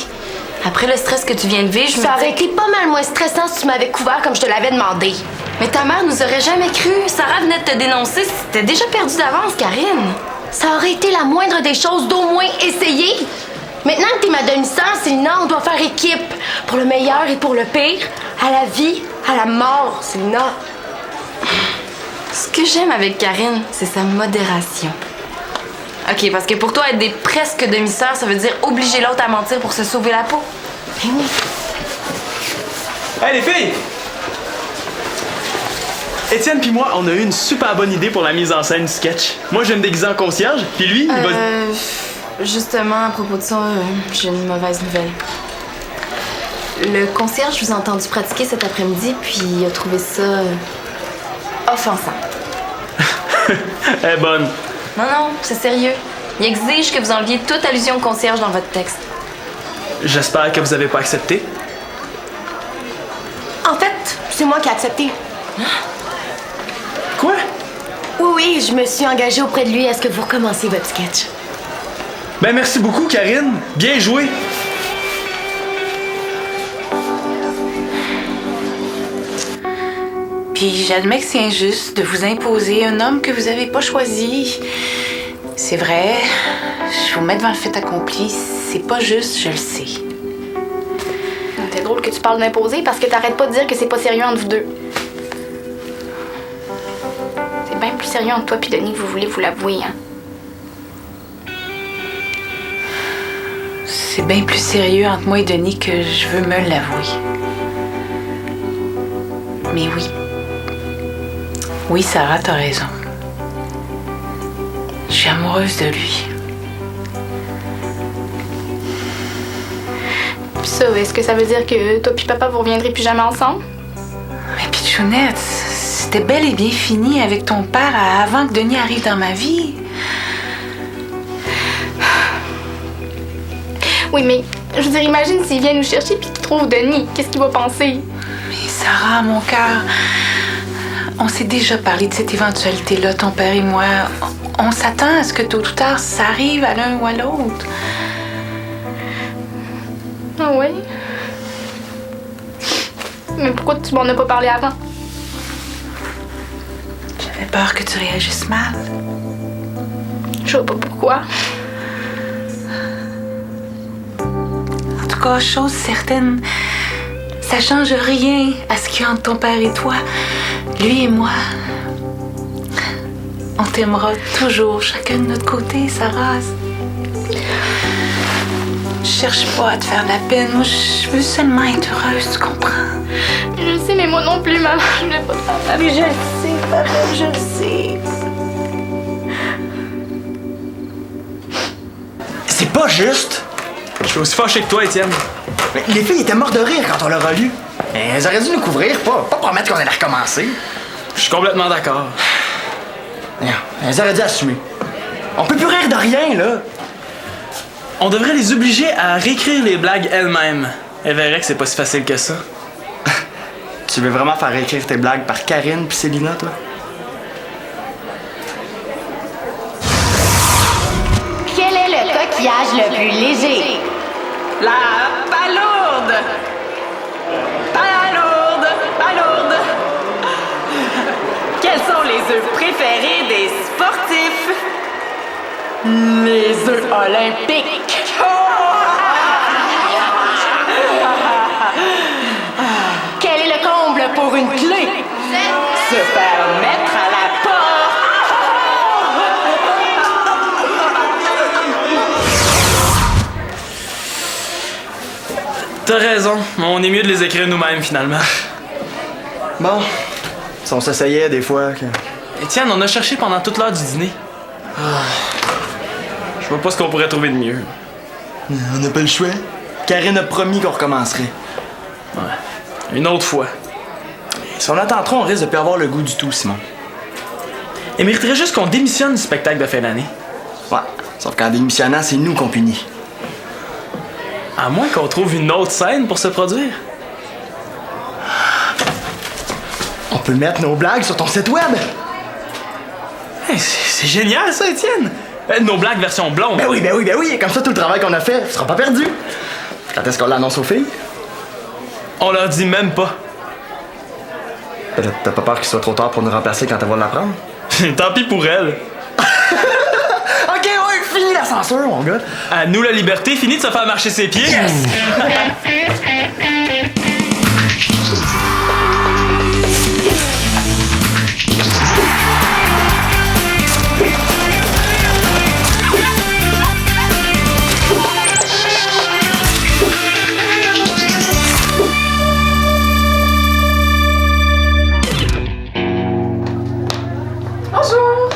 Après le stress que tu viens de vivre, je me dis... Ça aurait été pas mal moins stressant si tu m'avais couvert comme je te l'avais demandé. Mais ta mère nous aurait jamais cru. Sarah venait de te dénoncer. C'était déjà perdu d'avance, Karine. Ça aurait été la moindre des choses d'au moins essayer. Maintenant que t'es ma demi-sœur, Célina, on doit faire équipe. Pour le meilleur et pour le pire. À la vie, à la mort, Célina. Ce que j'aime avec Karine, c'est sa modération. OK, parce que pour toi, être des presque demi-sœurs, ça veut dire obliger l'autre à mentir pour se sauver la peau. Ben oui. Hey, les filles! Étienne puis moi, on a eu une super bonne idée pour la mise en scène du sketch. Moi, je vais me déguiser en concierge, puis lui, il va... Justement, à propos de ça, j'ai une mauvaise nouvelle. Le concierge vous a entendu pratiquer cet après-midi, puis il a trouvé ça... offensant. Elle est bonne. Non, c'est sérieux. Il exige que vous enleviez toute allusion au concierge dans votre texte. J'espère que vous avez pas accepté. En fait, c'est moi qui ai accepté. Quoi? Oui, je me suis engagée auprès de lui à ce que vous recommenciez votre sketch. Ben merci beaucoup, Karine. Bien joué. Puis j'admets que c'est injuste de vous imposer un homme que vous avez pas choisi. C'est vrai, je vous mets devant le fait accompli. C'est pas juste, je le sais. C'est drôle que tu parles d'imposer parce que t'arrêtes pas de dire que c'est pas sérieux entre vous deux. C'est bien plus sérieux entre toi et Denis que vous voulez vous l'avouer, hein. C'est bien plus sérieux entre moi et Denis que je veux me l'avouer. Mais oui. Oui, Sarah, t'as raison. Je suis amoureuse de lui. Puis ça, est-ce que ça veut dire que toi puis papa vous reviendrez plus jamais ensemble? Mais Pichounette, c'était bel et bien fini avec ton père avant que Denis arrive dans ma vie. Oui, mais je veux dire, imagine s'il vient nous chercher puis qu'il trouve Denis. Qu'est-ce qu'il va penser? Mais Sarah, mon cœur, on s'est déjà parlé de cette éventualité-là, ton père et moi. On s'attend à ce que tôt ou tard, ça arrive à l'un ou à l'autre. Ah oui? Mais pourquoi tu m'en as pas parlé avant? J'avais peur que tu réagisses mal. Je sais pas pourquoi. En tout cas, chose certaine, ça change rien à ce qu'il y a entre ton père et toi. Lui et moi, on t'aimera toujours, chacun de notre côté, Sarah. Je cherche pas à te faire de la peine. Moi, je veux seulement être heureuse, tu comprends? Je sais, mais moi non plus, maman. Je voulais pas te faire de la peine. Mais je le sais, pareil, je le sais. C'est pas juste! Je suis aussi fâché que toi, Étienne. Mais les filles étaient mortes de rire quand on leur a lu. Elles auraient dû nous couvrir, pas promettre qu'on allait recommencer. Je suis complètement d'accord. Elles auraient dû assumer. On peut plus rire de rien, là. On devrait les obliger à réécrire les blagues elles-mêmes. Elles verraient que c'est pas si facile que ça. Tu veux vraiment faire écrire tes blagues par Karine puis Célina, toi? Quel est le coquillage le plus léger? La palourde! Palourde! Palourde! Quels sont les œufs préférés des sportifs? Les œufs olympiques! Quel est le comble pour une clé? Se faire mettre à la porte! T'as raison, on est mieux de les écrire nous-mêmes finalement. Bon, si on s'essayait des fois... Étienne, on a cherché pendant toute l'heure du dîner. Je vois pas ce qu'on pourrait trouver de mieux. On n'a pas le choix. Karine a promis qu'on recommencerait. Ouais, une autre fois. Si on attend trop, on risque de plus avoir le goût du tout, Simon. Il mériterait juste qu'on démissionne du spectacle de fin d'année. Ouais, sauf qu'en démissionnant, c'est nous qu'on punit. À moins qu'on trouve une autre scène pour se produire. On peut mettre nos blagues sur ton site web. Hey, c'est génial ça, Étienne! Nos blagues version blonde. Ben oui. Comme ça, tout le travail qu'on a fait sera pas perdu. Quand est-ce qu'on l'annonce aux filles? On leur dit même pas. T'as pas peur qu'il soit trop tard pour nous remplacer quand elles vont l'apprendre? Tant pis pour elles. Ok, ouais, fini la censure, mon gars. À nous la liberté, fini de se faire marcher ses pieds. Yes! Bonjour!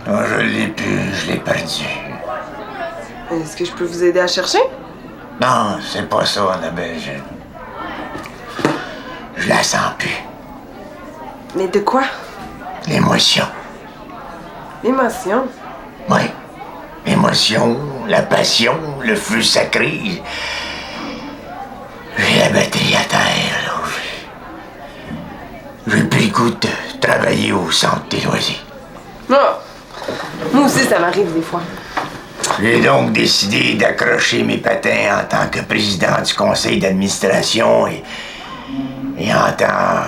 Oh, je l'ai plus, je l'ai perdu. Est-ce que je peux vous aider à chercher? Non, c'est pas ça, Annabelle. Je la sens plus. Mais de quoi? L'émotion. L'émotion? Oui. L'émotion, la passion, le feu sacré. J'ai la batterie à terre, là. J'ai plus le goût de travailler au centre des loisirs. Ah! Moi aussi, ça m'arrive des fois. J'ai donc décidé d'accrocher mes patins en tant que président du conseil d'administration et en tant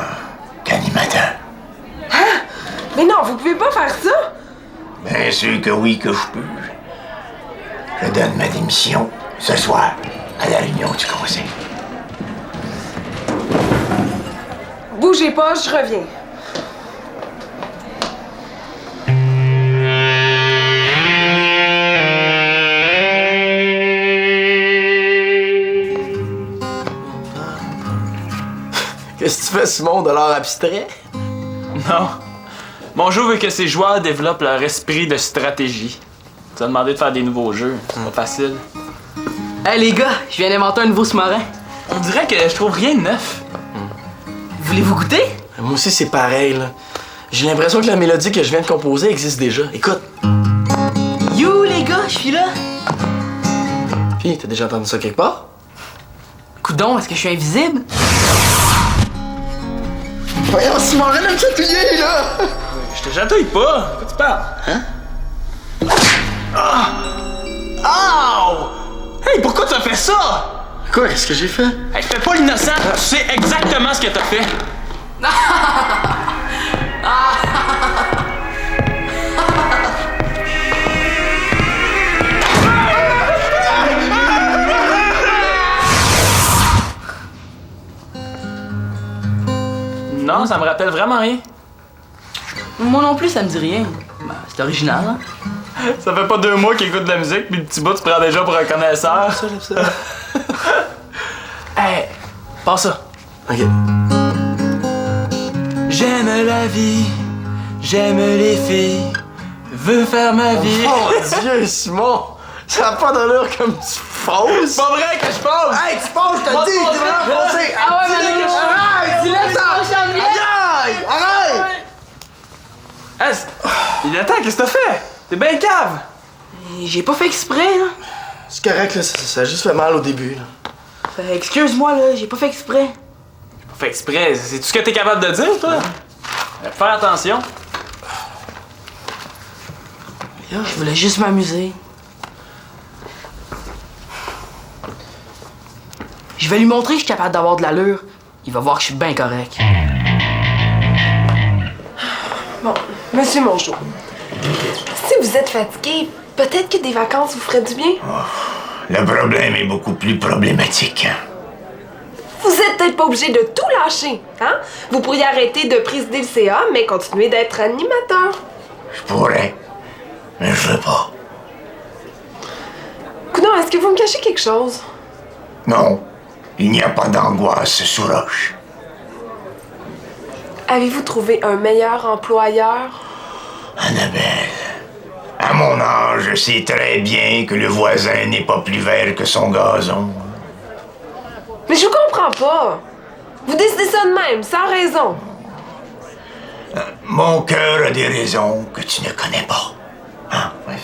qu'animateur. Hein? Mais non, vous pouvez pas faire ça! Bien sûr que oui, que je peux. Je donne ma démission ce soir à la réunion du conseil. Bougez pas, je reviens. Qu'est-ce que tu fais, Simon, de l'art abstrait? Non. Mon jeu veut que ses joueurs développent leur esprit de stratégie. Tu as demandé de faire des nouveaux jeux. C'est pas facile. Hey les gars, je viens d'inventer un nouveau sous-marin. On dirait que je trouve rien de neuf. Voulez-vous goûter? Moi aussi, c'est pareil, là. J'ai l'impression que la mélodie que je viens de composer existe déjà. Écoute. You les gars, je suis là. Puis, t'as déjà entendu ça quelque part? Coudon, est-ce que je suis invisible? Voyons, Simon, arrête de me chatouiller, là! Je te chatouille pas! Pourquoi tu parles? Hein? Ah! Oh! Hey, pourquoi t'as fait ça? Quoi? Qu'est-ce que j'ai fait? Hey, fais pas l'innocent! Tu sais exactement ce que t'as fait! Non, ça me rappelle vraiment rien. Moi non plus, ça me dit rien. Ben, c'est original, hein? Ça fait pas 2 mois qu'il écoute de la musique, puis le petit bout, tu prends déjà pour un connaisseur. Ça. Hey, passe ça. OK. J'aime la vie, j'aime les filles, veux faire ma vie. Oh mon Dieu, Simon! Ça n'a pas d'allure comme tu fausses! C'est pas vrai que je pose! Hey, tu fausses, je te dis! Tu vas foncer! Ah ouais, mais arrête! dis-le ça! Aïe! Arrête! Hey, il est temps, qu'est-ce que t'as fait? T'es bien cave! J'ai pas fait exprès, là. C'est correct, là. Ça a juste fait mal au début, là. Excuse-moi, là, j'ai pas fait exprès. Pas fait exprès, c'est tout ce que t'es capable de dire, toi? Faire attention. Je voulais juste m'amuser. Je vais lui montrer que je suis capable d'avoir de l'allure. Il va voir que je suis bien correct. Bon, Monsieur Mongeau, si vous êtes fatigué, peut-être que des vacances vous feraient du bien? Le problème est beaucoup plus problématique. Vous êtes peut-être pas obligé de tout lâcher, hein? Vous pourriez arrêter de présider le CA, mais continuer d'être animateur. Je pourrais, mais je veux pas. Coudon, est-ce que vous me cachez quelque chose? Non, il n'y a pas d'angoisse sous roche. Avez-vous trouvé un meilleur employeur? Annabelle, à mon âge, je sais très bien que le voisin n'est pas plus vert que son gazon. Mais je vous comprends pas. Vous décidez ça de même, sans raison. Mon cœur a des raisons que tu ne connais pas. Hein? Ouais.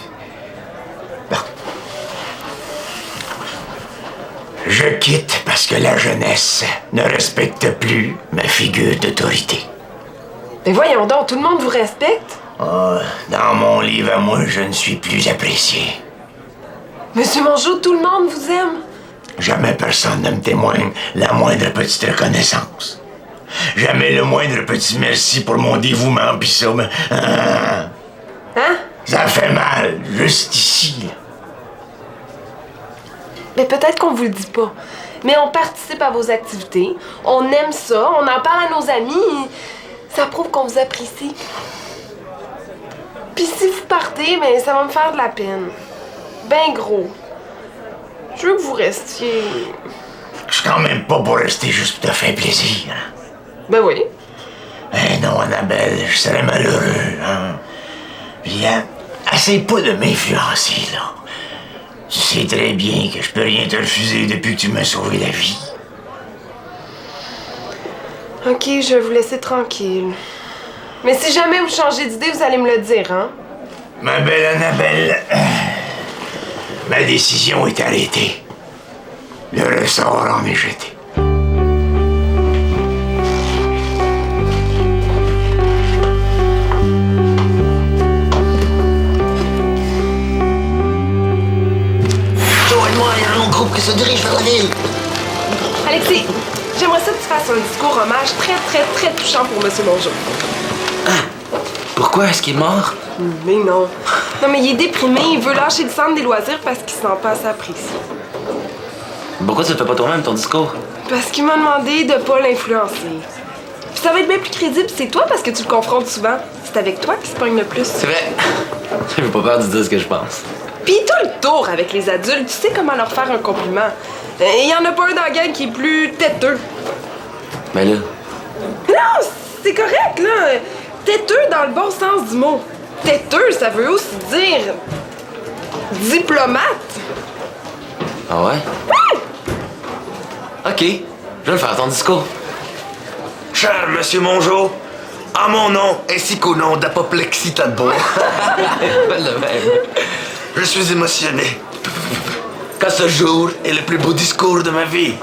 Bon. Je quitte parce que la jeunesse ne respecte plus ma figure d'autorité. Mais voyons donc, tout le monde vous respecte? Oh, dans mon livre à moi, je ne suis plus apprécié. Monsieur Mongeau, tout le monde vous aime. Jamais personne ne me témoigne la moindre petite reconnaissance. Jamais le moindre petit merci pour mon dévouement, pis ça, mais... Hein? Ça fait mal, juste ici, là. Mais peut-être qu'on vous le dit pas. Mais on participe à vos activités, on aime ça, on en parle à nos amis, ça prouve qu'on vous apprécie. Puis si vous partez, ben ça va me faire de la peine. Ben gros. Je veux que vous restiez... Je suis quand même pas pour rester juste pour te faire plaisir. Hein? Ben oui. Eh non, Annabelle, je serais malheureux, hein. Puis, hein, essaye pas de m'influencer, là. Tu sais très bien que je peux rien te refuser depuis que tu m'as sauvé la vie. Ok, je vais vous laisser tranquille. Mais si jamais vous changez d'idée, vous allez me le dire, hein? Ma belle Annabelle, ma décision est arrêtée. Le ressort en est jeté. Joël, moi, il y a un long groupe qui se dirige vers la ville. Alexis, j'aimerais ça que tu fasses un discours hommage très touchant pour Monsieur Mongeau. Pourquoi? Est-ce qu'il est mort? Mais non. Non, mais il est déprimé. Il veut lâcher le centre des loisirs parce qu'il s'en passe apprécié. Pourquoi tu le fais pas toi-même, ton discours? Parce qu'il m'a demandé de pas l'influencer. Puis ça va être bien plus crédible, c'est toi parce que tu le confrontes souvent. C'est avec toi qu'il se pogne le plus. C'est vrai. J'ai pas peur de dire ce que je pense. Pis tout le tour avec les adultes, tu sais comment leur faire un compliment. Il y en a pas un dans la gang qui est plus têteux. Mais là... Non, c'est correct, là. Têteux dans le bon sens du mot. Têteux, ça veut aussi dire... diplomate. Ah ouais? Oui! OK. Je vais le faire, ton discours. Cher Monsieur Mongeau, en mon nom ainsi qu'au nom d'Apoplexie Tadebois, je suis émotionné. Car ce jour est le plus beau discours de ma vie.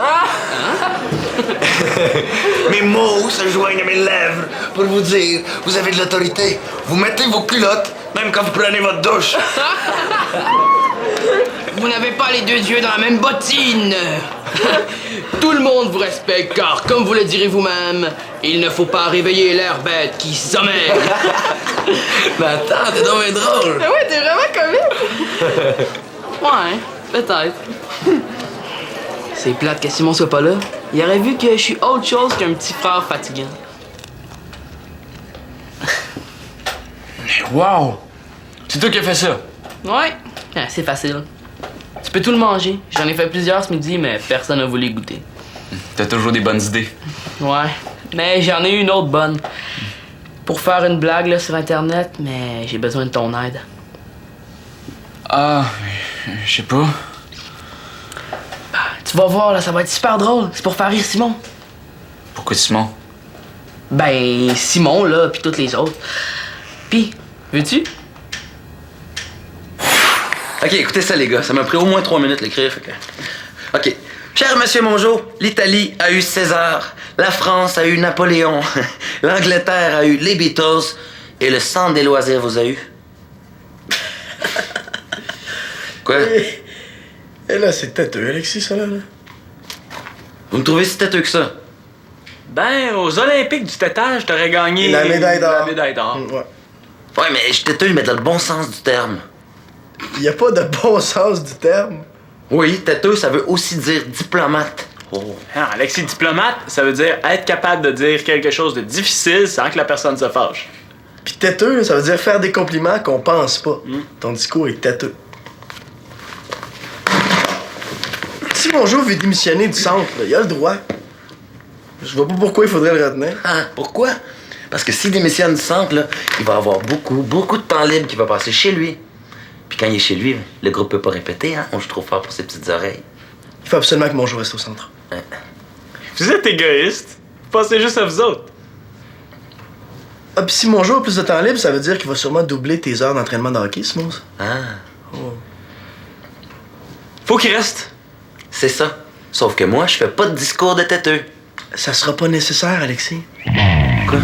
Mes mots se joignent à mes lèvres pour vous dire, vous avez de l'autorité. Vous mettez vos culottes, même quand vous prenez votre douche. Vous n'avez pas les deux yeux dans la même bottine. Tout le monde vous respecte car, comme vous le direz vous-même, il ne faut pas réveiller l'air bête qui sommeille. Mais attends, t'es donc bien drôle. Ah ouais, t'es vraiment comique. Ouais, peut-être. C'est plate que Simon soit pas là. Il aurait vu que je suis autre chose qu'un petit frère fatigant. Wow! C'est toi qui as fait ça? Ouais, c'est facile. Tu peux tout le manger. J'en ai fait plusieurs ce midi, mais personne n'a voulu goûter. T'as toujours des bonnes idées. Ouais, mais j'en ai eu une autre bonne. Pour faire une blague là, sur Internet, mais j'ai besoin de ton aide. Ah, je sais pas. Tu vas voir, là, ça va être super drôle. C'est pour faire rire Simon. Pourquoi Simon? Ben, Simon, là, puis toutes les autres. Pis, veux-tu? OK, écoutez ça, les gars. Ça m'a pris au moins 3 minutes l'écrire, fait que... OK. Cher Monsieur Mongeau, l'Italie a eu César, la France a eu Napoléon, l'Angleterre a eu les Beatles, et le centre des loisirs vous a eu. Quoi? Et là, c'est têteux, Alexis, ça, là. Vous me trouvez si têteux que ça? Ben, aux Olympiques du tétage, t'aurais gagné... La médaille d'or. La médaille d'or. Ouais, mais je suis têteux, mais dans le bon sens du terme. Il y a pas de bon sens du terme. Oui, têteux, ça veut aussi dire diplomate. Oh. Ah, Alexis, diplomate, ça veut dire être capable de dire quelque chose de difficile sans que la personne se fâche. Puis têteux, ça veut dire faire des compliments qu'on pense pas. Ton discours est têteux. Si Mongeau veut démissionner du centre, là, il a le droit. Je vois pas pourquoi il faudrait le retenir. Ah, pourquoi? Parce que s'il démissionne du centre, là, il va avoir beaucoup de temps libre qu'il va passer chez lui. Puis quand il est chez lui, le groupe peut pas répéter, hein? On joue trop fort pour ses petites oreilles. Il faut absolument que Mongeau reste au centre. Ouais. Vous êtes égoïste. Pensez juste à vous autres. Ah, pis si Mongeau a plus de temps libre, ça veut dire qu'il va sûrement doubler tes heures d'entraînement de hockey, Simons. Ah. Oh. Faut qu'il reste. C'est ça. Sauf que moi, je fais pas de discours de têteux. Ça sera pas nécessaire, Alexis. Quoi?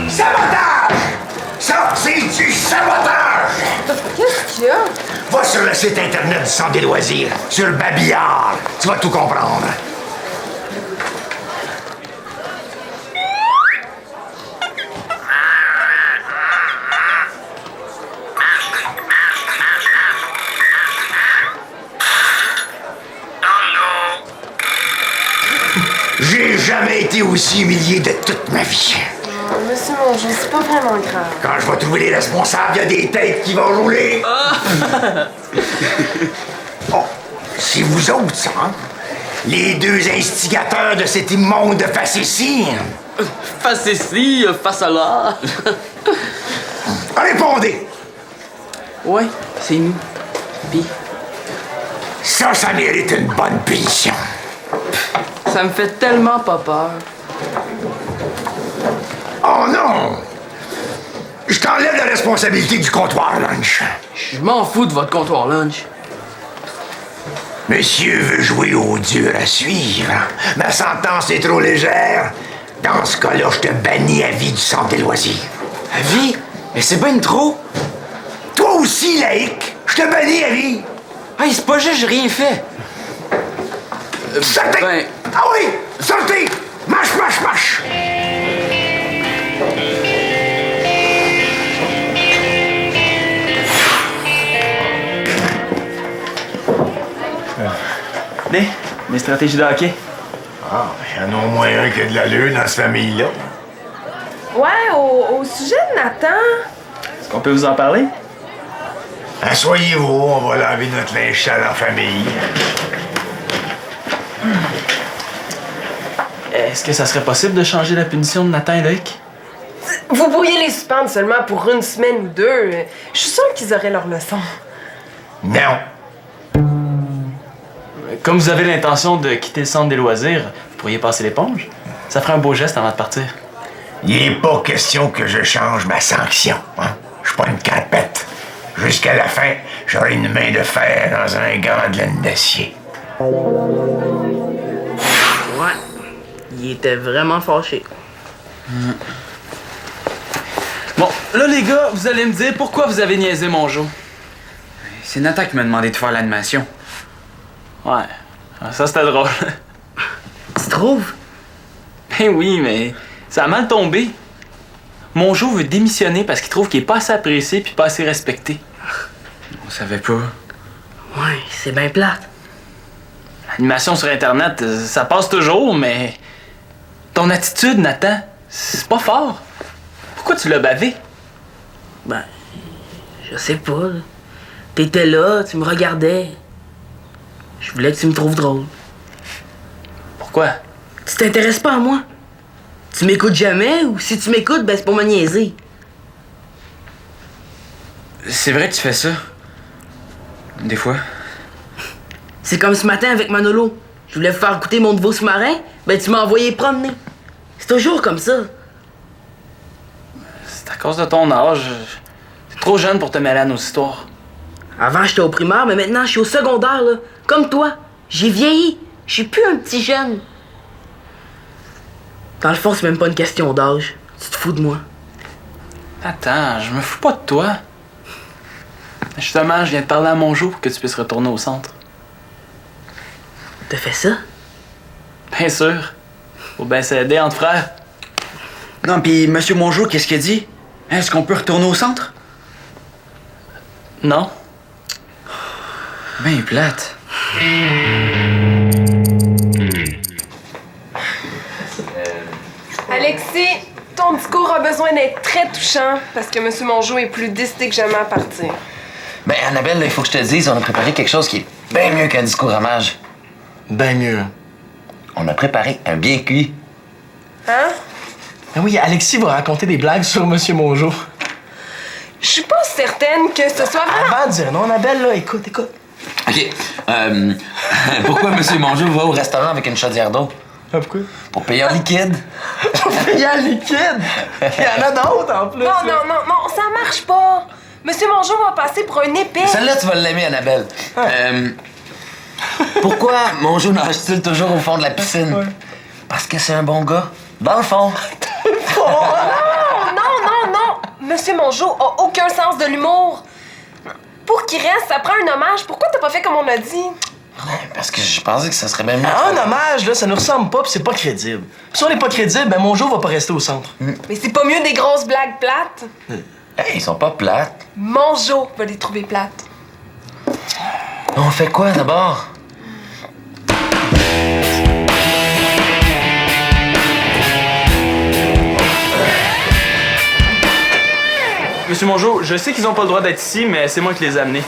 Sabotage! Ça, c'est du sabotage! Qu'est-ce qu'il y a? Va sur le site internet du Centre des loisirs, sur le babillard. Tu vas tout comprendre. J'ai jamais été aussi humilié de toute ma vie. Monsieur Mongeau, c'est pas vraiment grave. Quand je vais trouver les responsables, il y a des têtes qui vont rouler. Oh, c'est vous autres, ça, hein? Les deux instigateurs de cet immonde facétie. Facétie, face à là. Répondez! Ouais, c'est nous. Pis? Ça mérite une bonne punition. Ça me fait tellement pas peur. Oh non! Je t'enlève la responsabilité du comptoir lunch. Je m'en fous de votre comptoir lunch. Monsieur veut jouer au dur à suivre. Ma sentence est trop légère. Dans ce cas-là, je te bannis à vie du centre des loisirs. À vie? Mais c'est ben trop! Toi aussi, laïc! Je te bannis à vie! Hey, c'est pas juste, j'ai rien fait! Sortez! Ben... Ah oui! Sortez! Marche, marche, marche! Mes stratégies de hockey. Ah, il y en a au moins un qui a de l'allure dans cette famille-là. Ouais, au sujet de Nathan... Est-ce qu'on peut vous en parler? Asseyez-vous, on va laver notre linge sale en famille. Est-ce que ça serait possible de changer la punition de Nathan et Loïc? Vous pourriez les suspendre seulement pour une semaine ou deux. Je suis sûre qu'ils auraient leur leçon. Non. Comme vous avez l'intention de quitter le centre des loisirs, vous pourriez passer l'éponge. Ça ferait un beau geste avant de partir. Il n'est pas question que je change ma sanction. Hein? Je suis pas une carpette. Jusqu'à la fin, j'aurai une main de fer dans un gant de laine d'acier. Ouais. Il était vraiment fâché. Bon, là les gars, vous allez me dire pourquoi vous avez niaisé mon Joe. C'est Nathan qui m'a demandé de faire l'animation. Ouais, ça c'était drôle. Tu trouves? Ben oui, mais ça a mal tombé. Mon Joe veut démissionner parce qu'il trouve qu'il est pas assez apprécié puis pas assez respecté. On savait pas. Ouais, c'est bien plate. L'animation sur Internet, ça passe toujours, mais... Ton attitude, Nathan, c'est pas fort. Pourquoi tu l'as bavé? Ben, je sais pas. Là. T'étais là, tu me regardais. Je voulais que tu me trouves drôle. Pourquoi? Tu t'intéresses pas à moi. Tu m'écoutes jamais, ou si tu m'écoutes, ben c'est pour me niaiser. C'est vrai que tu fais ça. Des fois. C'est comme ce matin avec Manolo. Je voulais vous faire écouter mon nouveau sous-marin, ben tu m'as envoyé promener. C'est toujours comme ça. C'est à cause de ton âge. T'es trop jeune pour te mêler à nos histoires. Avant, j'étais au primaire, mais maintenant, je suis au secondaire, là. Comme toi. J'ai vieilli. Je suis plus un petit jeune. Dans le fond, c'est même pas une question d'âge. Tu te fous de moi. Attends, je me fous pas de toi. Justement, je viens de parler à mon Joe pour que tu puisses retourner au centre. T'as fait ça? Bien sûr. Faut bien s'aider entre frères. Non, pis Monsieur Mongeau, qu'est-ce qu'il a dit? Est-ce qu'on peut retourner au centre? Non. Ben plate. Alexis, ton discours a besoin d'être très touchant parce que M. Mongeau est plus décidé que jamais à partir. Ben, Annabelle, il faut que je te dise, on a préparé quelque chose qui est bien mieux qu'un discours hommage. Ben mieux. On a préparé un bien cuit. Hein? Ben oui, Alexis va raconter des blagues sur M. Mongeau. Je suis pas certaine que ce soit vrai. Avant de dire non, Annabelle, là, écoute. OK. Pourquoi M. Mongeau va au restaurant avec une chaudière d'eau? Pourquoi? Pour payer en liquide. Pour payer en liquide? Il y en a d'autres, en plus. Non, ça marche pas. M. Mongeau va passer pour un épée. Celle-là, tu vas l'aimer, Annabelle. Pourquoi Mongeau nage-t-il toujours au fond de la piscine? Ouais. Parce que c'est un bon gars. Dans le fond. Non! Monsieur Mongeau a aucun sens de l'humour. Pour qu'il reste, ça prend un hommage. Pourquoi t'as pas fait comme on a dit? Parce que je pensais que ça serait bien mieux. Un hommage, là, ça nous ressemble pas pis c'est pas crédible. Pis si on est pas crédible, ben Mongeau va pas rester au centre. Mais c'est pas mieux des grosses blagues plates? Hey, ils sont pas plates. Mongeau va les trouver plates. On fait quoi d'abord? Monsieur Mongeau, je sais qu'ils ont pas le droit d'être ici, mais c'est moi qui les ai amenés.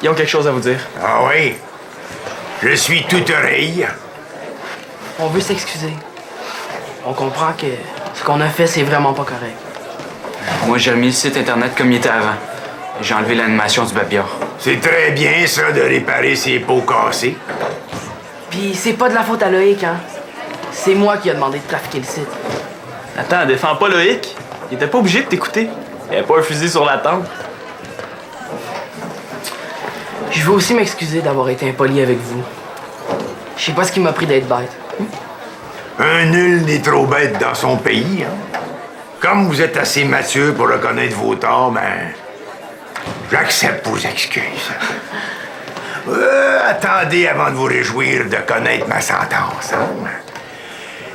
Ils ont quelque chose à vous dire. Ah oui? Je suis tout oreille. On veut s'excuser. On comprend que ce qu'on a fait, c'est vraiment pas correct. Moi, j'ai remis le site Internet comme il était avant. J'ai enlevé l'animation du babillard. C'est très bien, ça, de réparer ses pots cassés. Puis c'est pas de la faute à Loïc, hein. C'est moi qui ai demandé de trafiquer le site. Attends, défends pas Loïc. Il était pas obligé de t'écouter. Il avait pas un fusil sur la tempe. Je veux aussi m'excuser d'avoir été impoli avec vous. Je sais pas ce qui m'a pris d'être bête. Un nul n'est trop bête dans son pays, hein? Comme vous êtes assez mature pour reconnaître vos torts, ben... j'accepte vos excuses. Attendez avant de vous réjouir de connaître ma sentence, hein?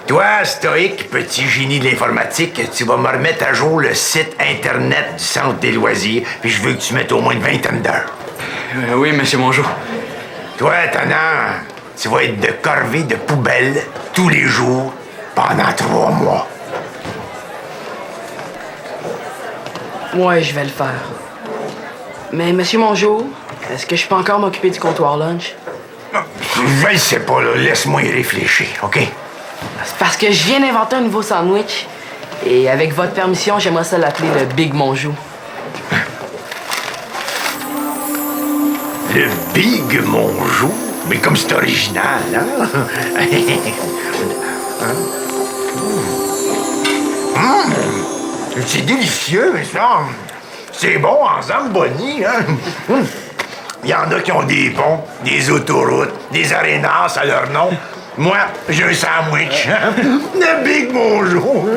Toi, Stoïque, petit génie de l'informatique, tu vas me remettre à jour le site Internet du Centre des loisirs, puis je veux que tu mettes au moins une vingtaine d'heures. Oui, Monsieur Mongeau. Toi, Tannant, tu vas être de corvée de poubelle tous les jours pendant 3 mois. Ouais, je vais le faire. Mais, monsieur Mongeau, est-ce que je peux encore m'occuper du comptoir lunch? Je le sais pas, là. Laisse-moi y réfléchir, OK? C'est parce que je viens d'inventer un nouveau sandwich. Et avec votre permission, j'aimerais ça l'appeler le Big Mongeau. Le Big Mongeau? Mais comme c'est original, hein? C'est délicieux, mais ça... C'est bon en Zamboni, hein? Il y en a qui ont des ponts, des autoroutes, des arénas à leur nom. Moi, j'ai un sandwich. Le Big Mongeau.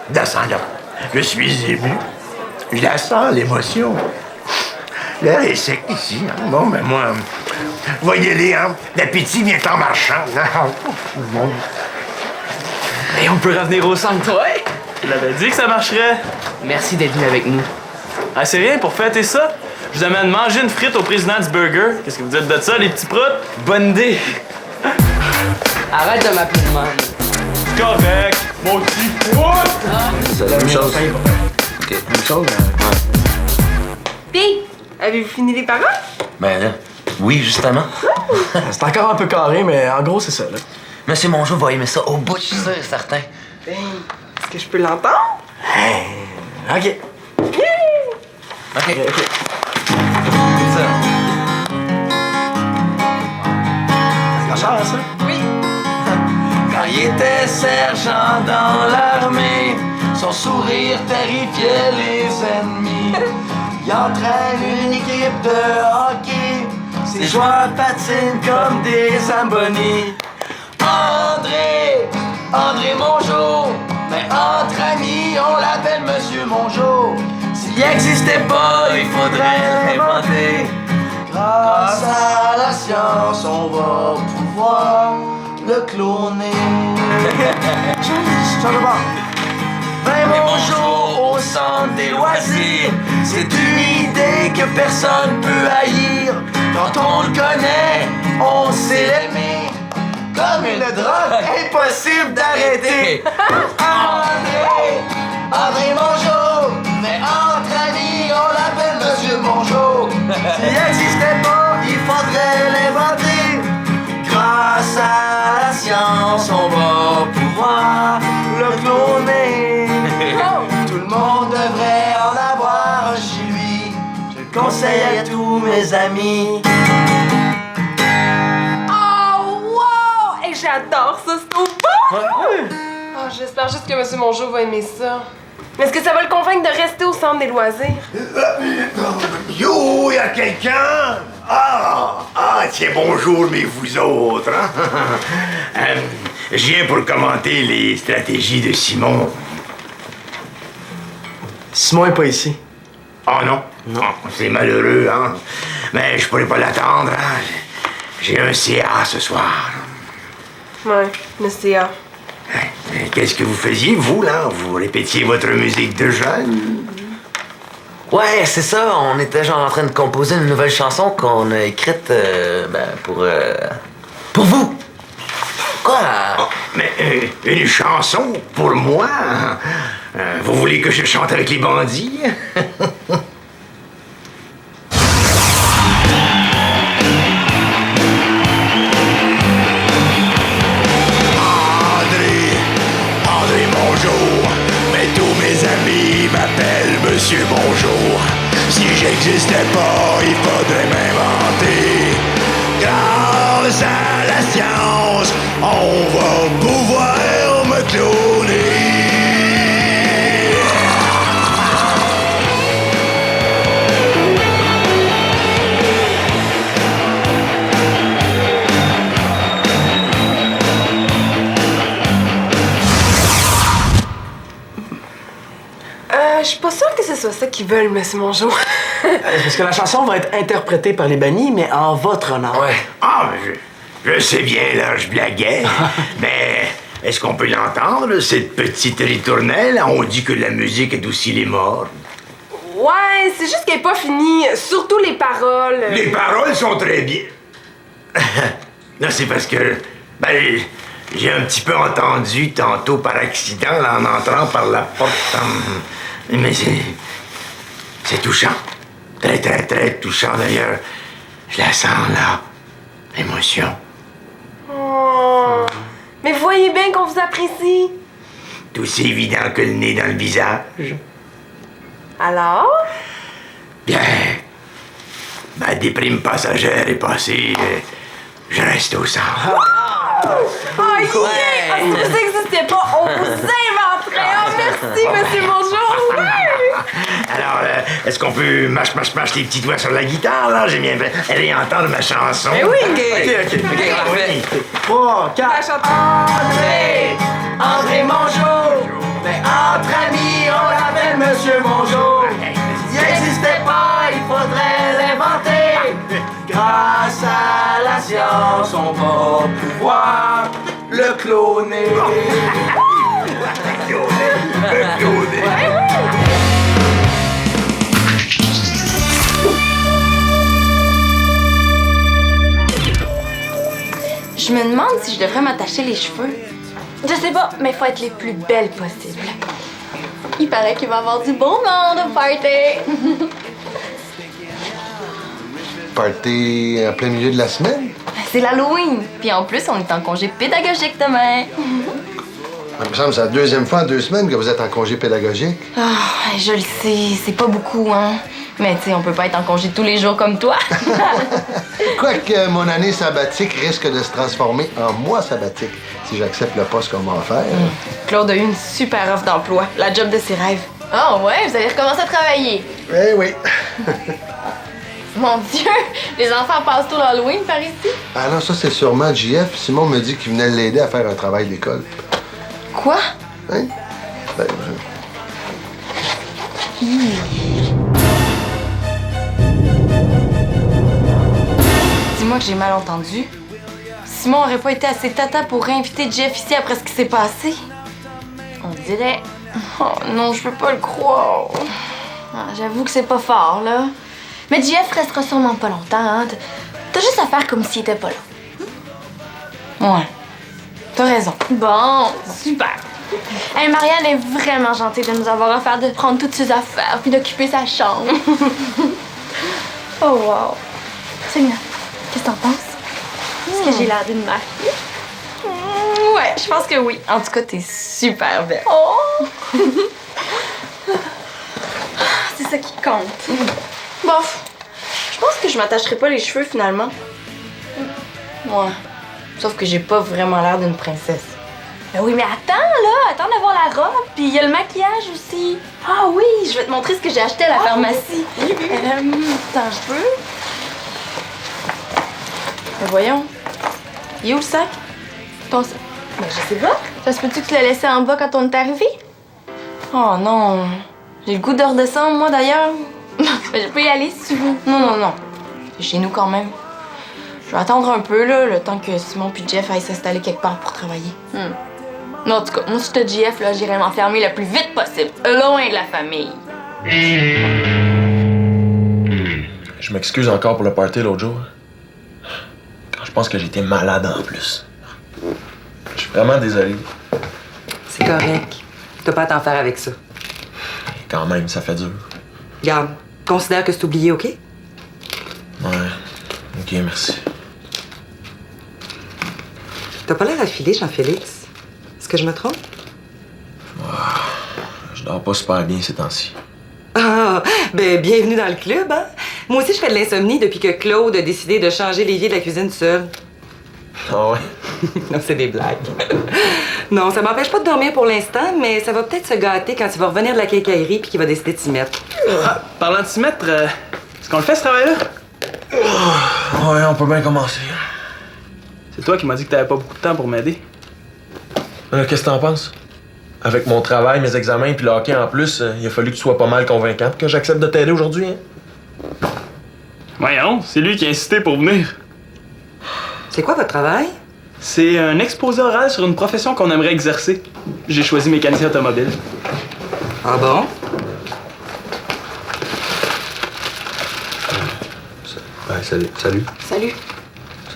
Descends là. Je suis ému. Je la sens, l'émotion. L'air est sec ici. Hein? Bon, ben moi, voyez-les, hein? L'appétit vient en marchant. Et on peut revenir au centre, ouais? Je l'avais dit que ça marcherait. Merci d'être venu avec nous. Ah, c'est rien, pour fêter ça, je vous amène manger une frite au président du burger. Qu'est-ce que vous dites de ça, les petits proutes? Bonne idée. Arrête de m'appeler de même. C'est correct, mon petit prout! C'est la même chose. OK. Même chose, Puis, avez-vous fini les paroles? Ben là, oui, justement. C'est encore un peu carré, mais en gros, c'est ça, là. Monsieur Mongeau va aimer ça au bout, je suis sûr et certain. Est-ce que je peux l'entendre? OK. OK. Ça sert, ça? Oui. Quand il était sergent dans l'armée, son sourire terrifiait les ennemis. Il entraîne une équipe de hockey, ses joueurs patinent comme des Zambonis. André Mongeau, mais entre amis, on l'appelle Monsieur Mongeau. S'il n'existait pas, il faudrait l'inventer. Grâce à la science, on va pouvoir le cloner. Ben Mongeau au centre des loisirs, c'est une idée que personne peut haïr. Quand on le connaît, on sait l'aimer. Comme une drogue, impossible d'arrêter. André Mongeau, mais entre amis, on l'appelle Monsieur Mongeau. S'il n'existait pas, il faudrait l'inventer. Grâce à la science, on va pouvoir le cloner. Tout le monde devrait en avoir un chez lui. Je le conseille à tous mes amis. J'adore ça, c'est trop bon! Oh, j'espère juste que M. Mongeau va aimer ça. Mais est-ce que ça va le convaincre de rester au centre des loisirs? Yo, y a quelqu'un? Tiens, bonjour, mais vous autres, hein? Je viens pour commenter les stratégies de Simon. Simon est pas ici. Oh non? Non. C'est malheureux, hein? Mais je pourrais pas l'attendre, hein? J'ai un CA ce soir. Ouais, le CA. Qu'est-ce que vous faisiez, vous, là? Vous répétiez votre musique de jeune? Ouais, c'est ça. On était genre en train de composer une nouvelle chanson qu'on a écrite pour vous. Quoi? Mais une chanson pour moi? Vous voulez que je chante avec les bandits? Monsieur Bonjour, si j'existais pas, il faudrait m'inventer. Grâce à la science, on va pouvoir me cloner. Je suis pas sûre que ce soit ça qu'ils veulent, M. Mongeau. Parce que la chanson va être interprétée par les bannis, mais en votre honneur. Ouais. Je sais bien, là, je blaguais. Mais est-ce qu'on peut l'entendre, cette petite ritournelle? On dit que la musique adoucit les morts. Ouais, c'est juste qu'elle est pas finie. Surtout les paroles. Les paroles sont très bien. Non, c'est parce que... Ben, j'ai un petit peu entendu tantôt par accident, là, en entrant par la porte. Mais c'est touchant. Très, très, très touchant, d'ailleurs. Je la sens, là. L'émotion. Oh. Mais vous voyez bien qu'on vous apprécie. Tout aussi évident que le nez dans le visage. Alors? Bien. Ma déprime passagère est passée. Je reste au centre. Oh yeah! Ah, si ça n'existait pas, on vous inventerait! Oh, merci, monsieur Bonjour! Alors, est-ce qu'on peut mâche les petits doigts sur la guitare, là? J'ai bien fait réentendre ma chanson. Eh oui! OK, parfait. 3, 4. André Mongeau, mais entre amis, on l'appelle Monsieur Mongeau. S'il n'existait pas, il faudrait l'inventer. Grâce à la science, on va pouvoir le cloner. Le cloner. Je me demande si je devrais m'attacher les cheveux. Je sais pas, mais faut être les plus belles possibles. Il paraît qu'il va y avoir du beau monde au party. Party en plein milieu de la semaine? C'est l'Halloween. Puis en plus, on est en congé pédagogique demain. Il me semble que c'est la deuxième fois en 2 semaines que vous êtes en congé pédagogique. Ah, je le sais, c'est pas beaucoup, hein. Mais tu sais, on peut pas être en congé tous les jours comme toi. Quoique mon année sabbatique risque de se transformer en mois sabbatique si j'accepte le poste qu'on m'a offert. Claude a eu une super offre d'emploi, la job de ses rêves. Oh ouais, vous allez recommencer à travailler. Eh oui. Mon Dieu, les enfants passent tout l'Halloween par ici. Ah non, ça c'est sûrement JF. Simon me dit qu'il venait l'aider à faire un travail d'école. Quoi? Hein? Ben, Dis-moi que j'ai mal entendu. Simon aurait pas été assez tata pour réinviter Jeff ici après ce qui s'est passé. On dirait... Oh non, je peux pas le croire. Ah, j'avoue que c'est pas fort, là. Mais Jeff restera sûrement pas longtemps, hein. T'as juste à faire comme s'il était pas là. Ouais. T'as raison. Bon, super. Hey, Marianne est vraiment gentille de nous avoir offert de prendre toutes ses affaires puis d'occuper sa chambre. Oh wow. Seigneur, qu'est-ce que t'en penses? Est-ce que j'ai l'air d'une mère? Ouais, je pense que oui. En tout cas, t'es super belle. Oh! C'est ça qui compte. Bof, je pense que je m'attacherai pas les cheveux finalement. Ouais. Sauf que j'ai pas vraiment l'air d'une princesse. Ben oui, mais attends, là! Attends d'avoir la robe, puis il y a le maquillage aussi. Ah oui, je vais te montrer ce que j'ai acheté à la pharmacie. Attends un peu. Ben voyons. Il est où le sac? Ton sac? Ben je sais pas. Ça se peut-tu que tu l'as laissé en bas quand on est arrivé? Oh non. J'ai le goût de redescendre, moi, d'ailleurs. Ben, je peux y aller si tu veux. Non. C'est chez nous quand même. Je vais attendre un peu, là, le temps que Simon puis Jeff aillent s'installer quelque part pour travailler. Non, en tout cas, moi, si t'as Jeff, là, j'irai m'enfermer le plus vite possible, loin de la famille. Je m'excuse encore pour le party l'autre jour. Je pense que j'étais malade en plus. Je suis vraiment désolé. C'est correct. T'as pas à t'en faire avec ça. Quand même, ça fait dur. Regarde, considère que c'est oublié, OK? Ouais. OK, merci. T'as pas l'air affilé, Jean-Félix. Est-ce que je me trompe? Je dors pas super bien ces temps-ci. Ah, ben bienvenue dans le club, hein? Moi aussi, je fais de l'insomnie depuis que Claude a décidé de changer l'évier de la cuisine seul. Ah ouais? Non, c'est des blagues. Non, ça m'empêche pas de dormir pour l'instant, mais ça va peut-être se gâter quand il va revenir de la quincaillerie puis qu'il va décider de s'y mettre. Ah, parlant de s'y mettre, est-ce qu'on le fait ce travail-là? Ouais, on peut bien commencer. C'est toi qui m'as dit que t'avais pas beaucoup de temps pour m'aider. Qu'est-ce que t'en penses? Avec mon travail, mes examens puis le hockey en plus, il a fallu que tu sois pas mal convaincant pour que j'accepte de t'aider aujourd'hui, hein? Voyons, c'est lui qui a insisté pour venir. C'est quoi votre travail? C'est un exposé oral sur une profession qu'on aimerait exercer. J'ai choisi mécanicien automobile. Ah bon? Ouais, salut. Salut.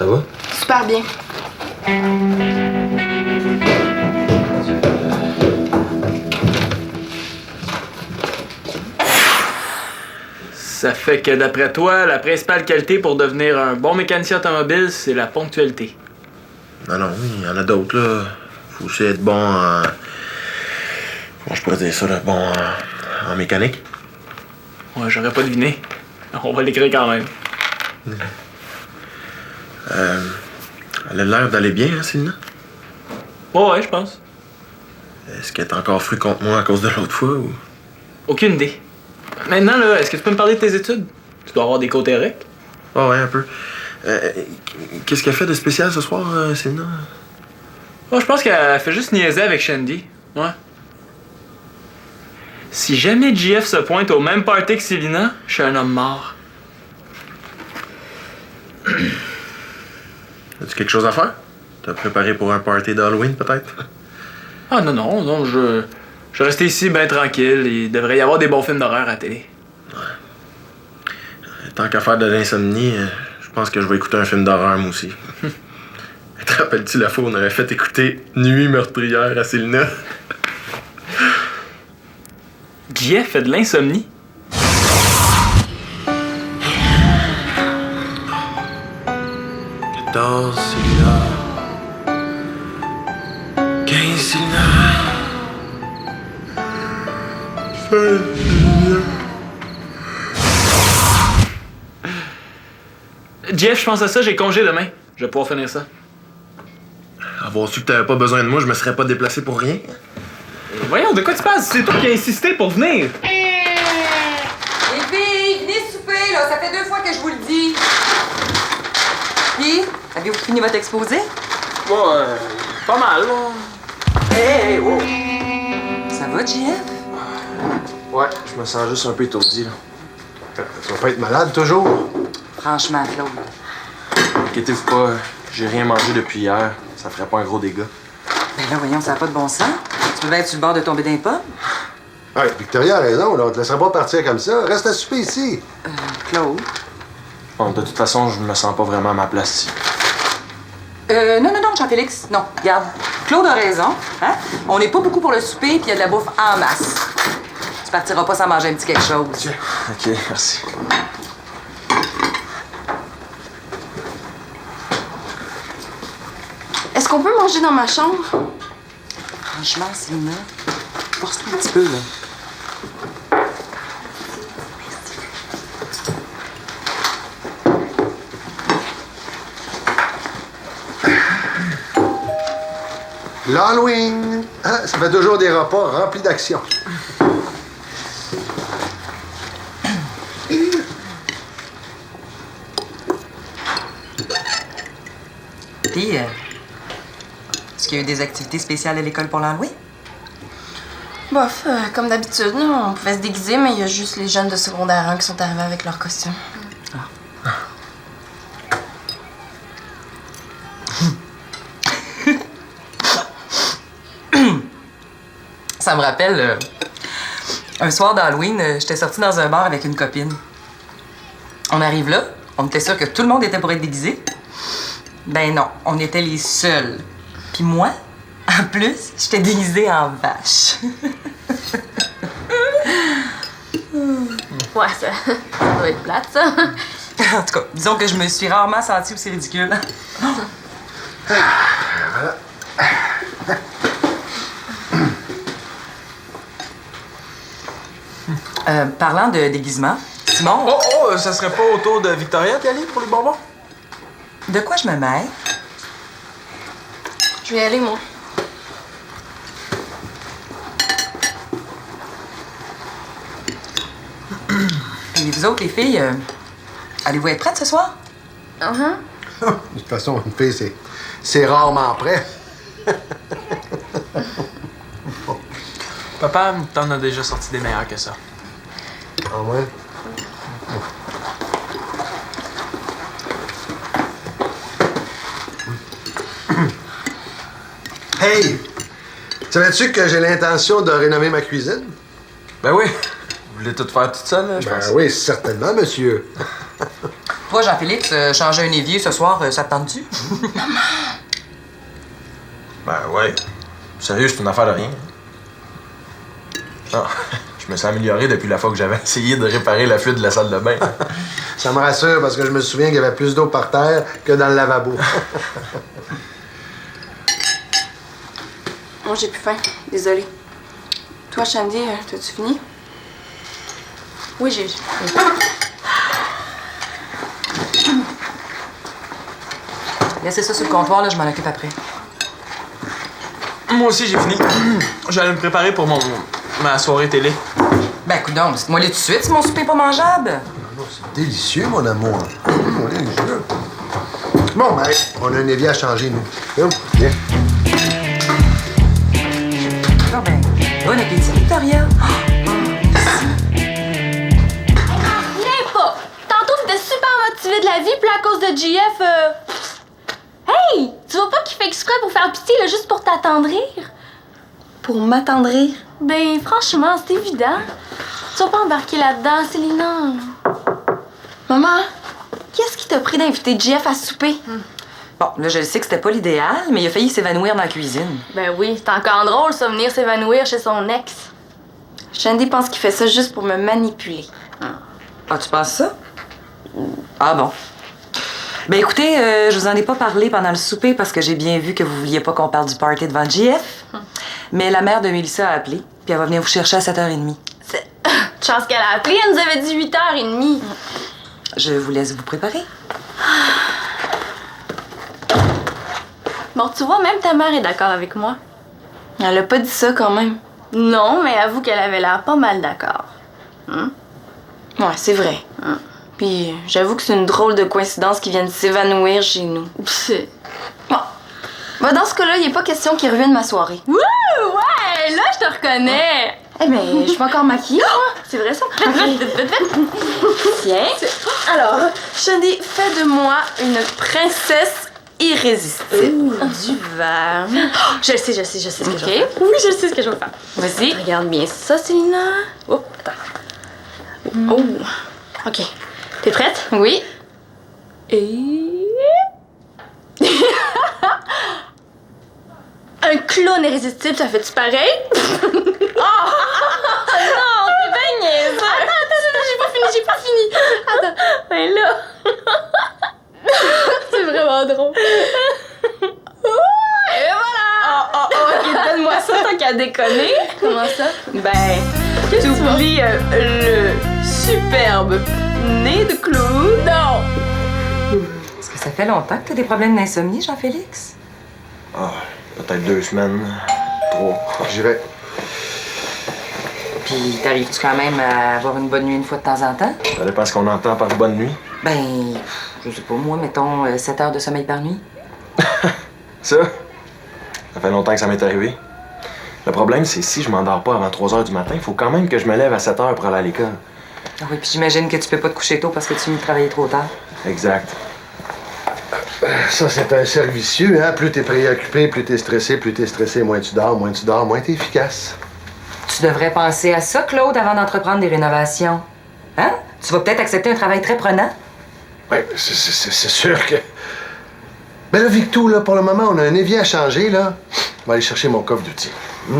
Ça va? Super bien. Ça fait que d'après toi, la principale qualité pour devenir un bon mécanicien automobile, c'est la ponctualité. Non, il y en a d'autres, là. Faut aussi être bon en... Comment je pourrais dire ça, là? Bon en mécanique. Ouais, j'aurais pas deviné. On va l'écrire quand même. Elle a l'air d'aller bien, hein, Célina? Ouais, je pense. Est-ce qu'elle est encore fru contre moi à cause de l'autre fois, ou... Aucune idée. Maintenant, là, est-ce que tu peux me parler de tes études? Tu dois avoir des côtés REC. Ah ouais, un peu. Qu'est-ce qu'elle fait de spécial ce soir, Célina? Oh, je pense qu'elle fait juste niaiser avec Shandy. Ouais. Si jamais JF se pointe au même party que Célina, je suis un homme mort. As-tu quelque chose à faire? T'as préparé pour un party d'Halloween, peut-être? Ah non, je restais ici bien tranquille. Il devrait y avoir des bons films d'horreur à la télé. Tant qu'à faire de l'insomnie, je pense que je vais écouter un film d'horreur, moi aussi. Te rappelles-tu la fois où on avait fait écouter Nuit meurtrière à Célina? JF fait de l'insomnie? Célina. 15 Célina. 16 Célina. Jeff, je pense à ça, j'ai congé demain. Je vais pouvoir finir ça. Avoir su que t'avais pas besoin de moi, je me serais pas déplacé pour rien. Voyons, de quoi tu parles? C'est toi qui as insisté pour venir. Les filles, venez souper, là. Ça fait 2 fois que je vous le dis. Puis, avez-vous fini votre exposé? Ouais, pas mal, là. Hey, wow. Ça va, JF? Ouais, je me sens juste un peu étourdi, là. Tu vas pas être malade, toujours? Franchement, Claude. Inquiétez-vous pas, j'ai rien mangé depuis hier. Ça ferait pas un gros dégât. Ben là, voyons, ça n'a pas de bon sens. Tu peux bien être sur le bord de tomber d'un pommes. Ouais, Victoria a raison, là. On te laissera pas partir comme ça. Reste à souper ici. Claude? Bon, de toute façon, je me sens pas vraiment à ma place ici. Non, Jean-Félix. Non, regarde. Claude a raison. Hein? On n'est pas beaucoup pour le souper, puis il y a de la bouffe en masse. Tu partiras pas sans manger un petit quelque chose. OK, merci. Est-ce qu'on peut manger dans ma chambre? Franchement, Célina, force-toi un petit peu, là. L'Halloween, hein? Ça fait toujours des repas remplis d'action. Puis, est-ce qu'il y a eu des activités spéciales à l'école pour l'Halloween? Bof, comme d'habitude, là, on pouvait se déguiser, mais il y a juste les jeunes de secondaire 1 qui sont arrivés avec leurs costumes. Ça me rappelle, un soir d'Halloween, j'étais sortie dans un bar avec une copine. On arrive là, on était sûr que tout le monde était pour être déguisé. Ben non, on était les seuls. Puis moi, en plus, j'étais déguisée en vache. Ouais, ça doit être plate, ça. En tout cas, disons que je me suis rarement sentie aussi ridicule. Voilà. Parlant de déguisement, Simon... Oh, ça serait pas au tour de Victoria d'y aller pour les bonbons? De quoi je me mêle? Je vais y aller, moi. Et vous autres, les filles, allez-vous être prêtes ce soir? De toute façon, une fille, c'est rarement prêt. Papa, t'en as déjà sorti des meilleurs que ça. Ah ouais? Hey! Savais-tu que j'ai l'intention de rénover ma cuisine? Ben oui. Vous voulez tout faire toute seule, je pense? Ben oui, certainement, monsieur. Toi, Jean-Félix, changer un évier ce soir, ça te tente-tu? Ben ouais. Sérieux, c'est une affaire de rien. Non, je me suis amélioré depuis la fois que j'avais essayé de réparer la fuite de la salle de bain. Ça me rassure parce que je me souviens qu'il y avait plus d'eau par terre que dans le lavabo. Moi, j'ai plus faim. Désolée. Toi, Shandy, t'as-tu fini? Oui, j'ai. Laissez ça sur le comptoir, là, je m'en occupe après. Moi aussi, j'ai fini. J'allais me préparer pour ma soirée télé. Ben, coudonc, dites-moi tout de suite si mon souper est pas mangeable. C'est délicieux, mon amour. On est délicieux. Bon, ben, on a un évier à changer, nous. Viens. Ah ben, bon appétit, Victoria. Viens pas! Tantôt, t'étais super motivé de la vie, puis à cause de GF, Hey! Tu vois pas qu'il fait exprès pour faire pitié, là, juste pour t'attendrir? Pour m'attendrir? Ben, franchement, c'est évident. Tu vas pas embarquer là-dedans, Célina. Maman, qu'est-ce qui t'a pris d'inviter GF à souper? Bon, là, je sais que c'était pas l'idéal, mais il a failli s'évanouir dans la cuisine. Ben oui, c'est encore drôle, ça, venir s'évanouir chez son ex. Shandy pense qu'il fait ça juste pour me manipuler. Ah, tu penses ça? Ah bon. Ben écoutez, je vous en ai pas parlé pendant le souper parce que j'ai bien vu que vous vouliez pas qu'on parle du party devant JF. Mais la mère de Mélissa a appelé, puis elle va venir vous chercher à 7h30. Chance qu'elle a appelé, elle nous avait dit 8h30. Je vous laisse vous préparer. Bon, tu vois, même ta mère est d'accord avec moi. Elle a pas dit ça quand même. Non, mais avoue qu'elle avait l'air pas mal d'accord. Ouais, c'est vrai. Puis j'avoue que c'est une drôle de coïncidence qu'ils viennent s'évanouir chez nous. Bon. Bah, dans ce cas-là, il est pas question qu'ils reviennent ma soirée. Wouh! Ouais! Là, je te reconnais! Eh ben, je suis pas encore maquillée, moi. C'est vrai, ça? Vite. Tiens. Alors, Shandy, fais de moi une princesse irrésistible. Du verre. Oh, je sais ce que je vais faire. Oui, je sais ce que je vais faire. Vas-y. Regarde bien ça, Célina. Oh, attends. Oh. OK. T'es prête? Oui. Et... Un clown irrésistible, ça fait-tu pareil? Oh! Non, c'est bien niaiseux! Attends, j'ai pas fini! Attends, ben là... C'est vraiment drôle. Et voilà! OK, donne-moi ça tant qu'à déconner. Comment ça? Ben, tu oublies le superbe nez de clown. Non! Est-ce que ça fait longtemps que t'as des problèmes d'insomnie, Jean-Félix? Ah, peut-être 2 semaines. 3. J'irai. Puis t'arrives-tu quand même à avoir une bonne nuit une fois de temps en temps? Ça dépend ce qu'on entend par bonne nuit. Ben, je sais pas, moi, mettons 7 heures de sommeil par nuit. Ça fait longtemps que ça m'est arrivé. Le problème, c'est si je m'endors pas avant 3h du matin, il faut quand même que je me lève à 7h pour aller à l'école. Ah oui, puis j'imagine que tu peux pas te coucher tôt parce que tu finis de travailler trop tard. Exact. Ça, c'est un cercle vicieux, hein? Plus t'es préoccupé, plus t'es stressé, moins tu dors, moins t'es efficace. Tu devrais penser à ça, Claude, avant d'entreprendre des rénovations. Hein? Tu vas peut-être accepter un travail très prenant. Oui, c'est sûr que... Ben là, Victo, là, pour le moment, on a un évier à changer, là. On va aller chercher mon coffre d'outils. Tu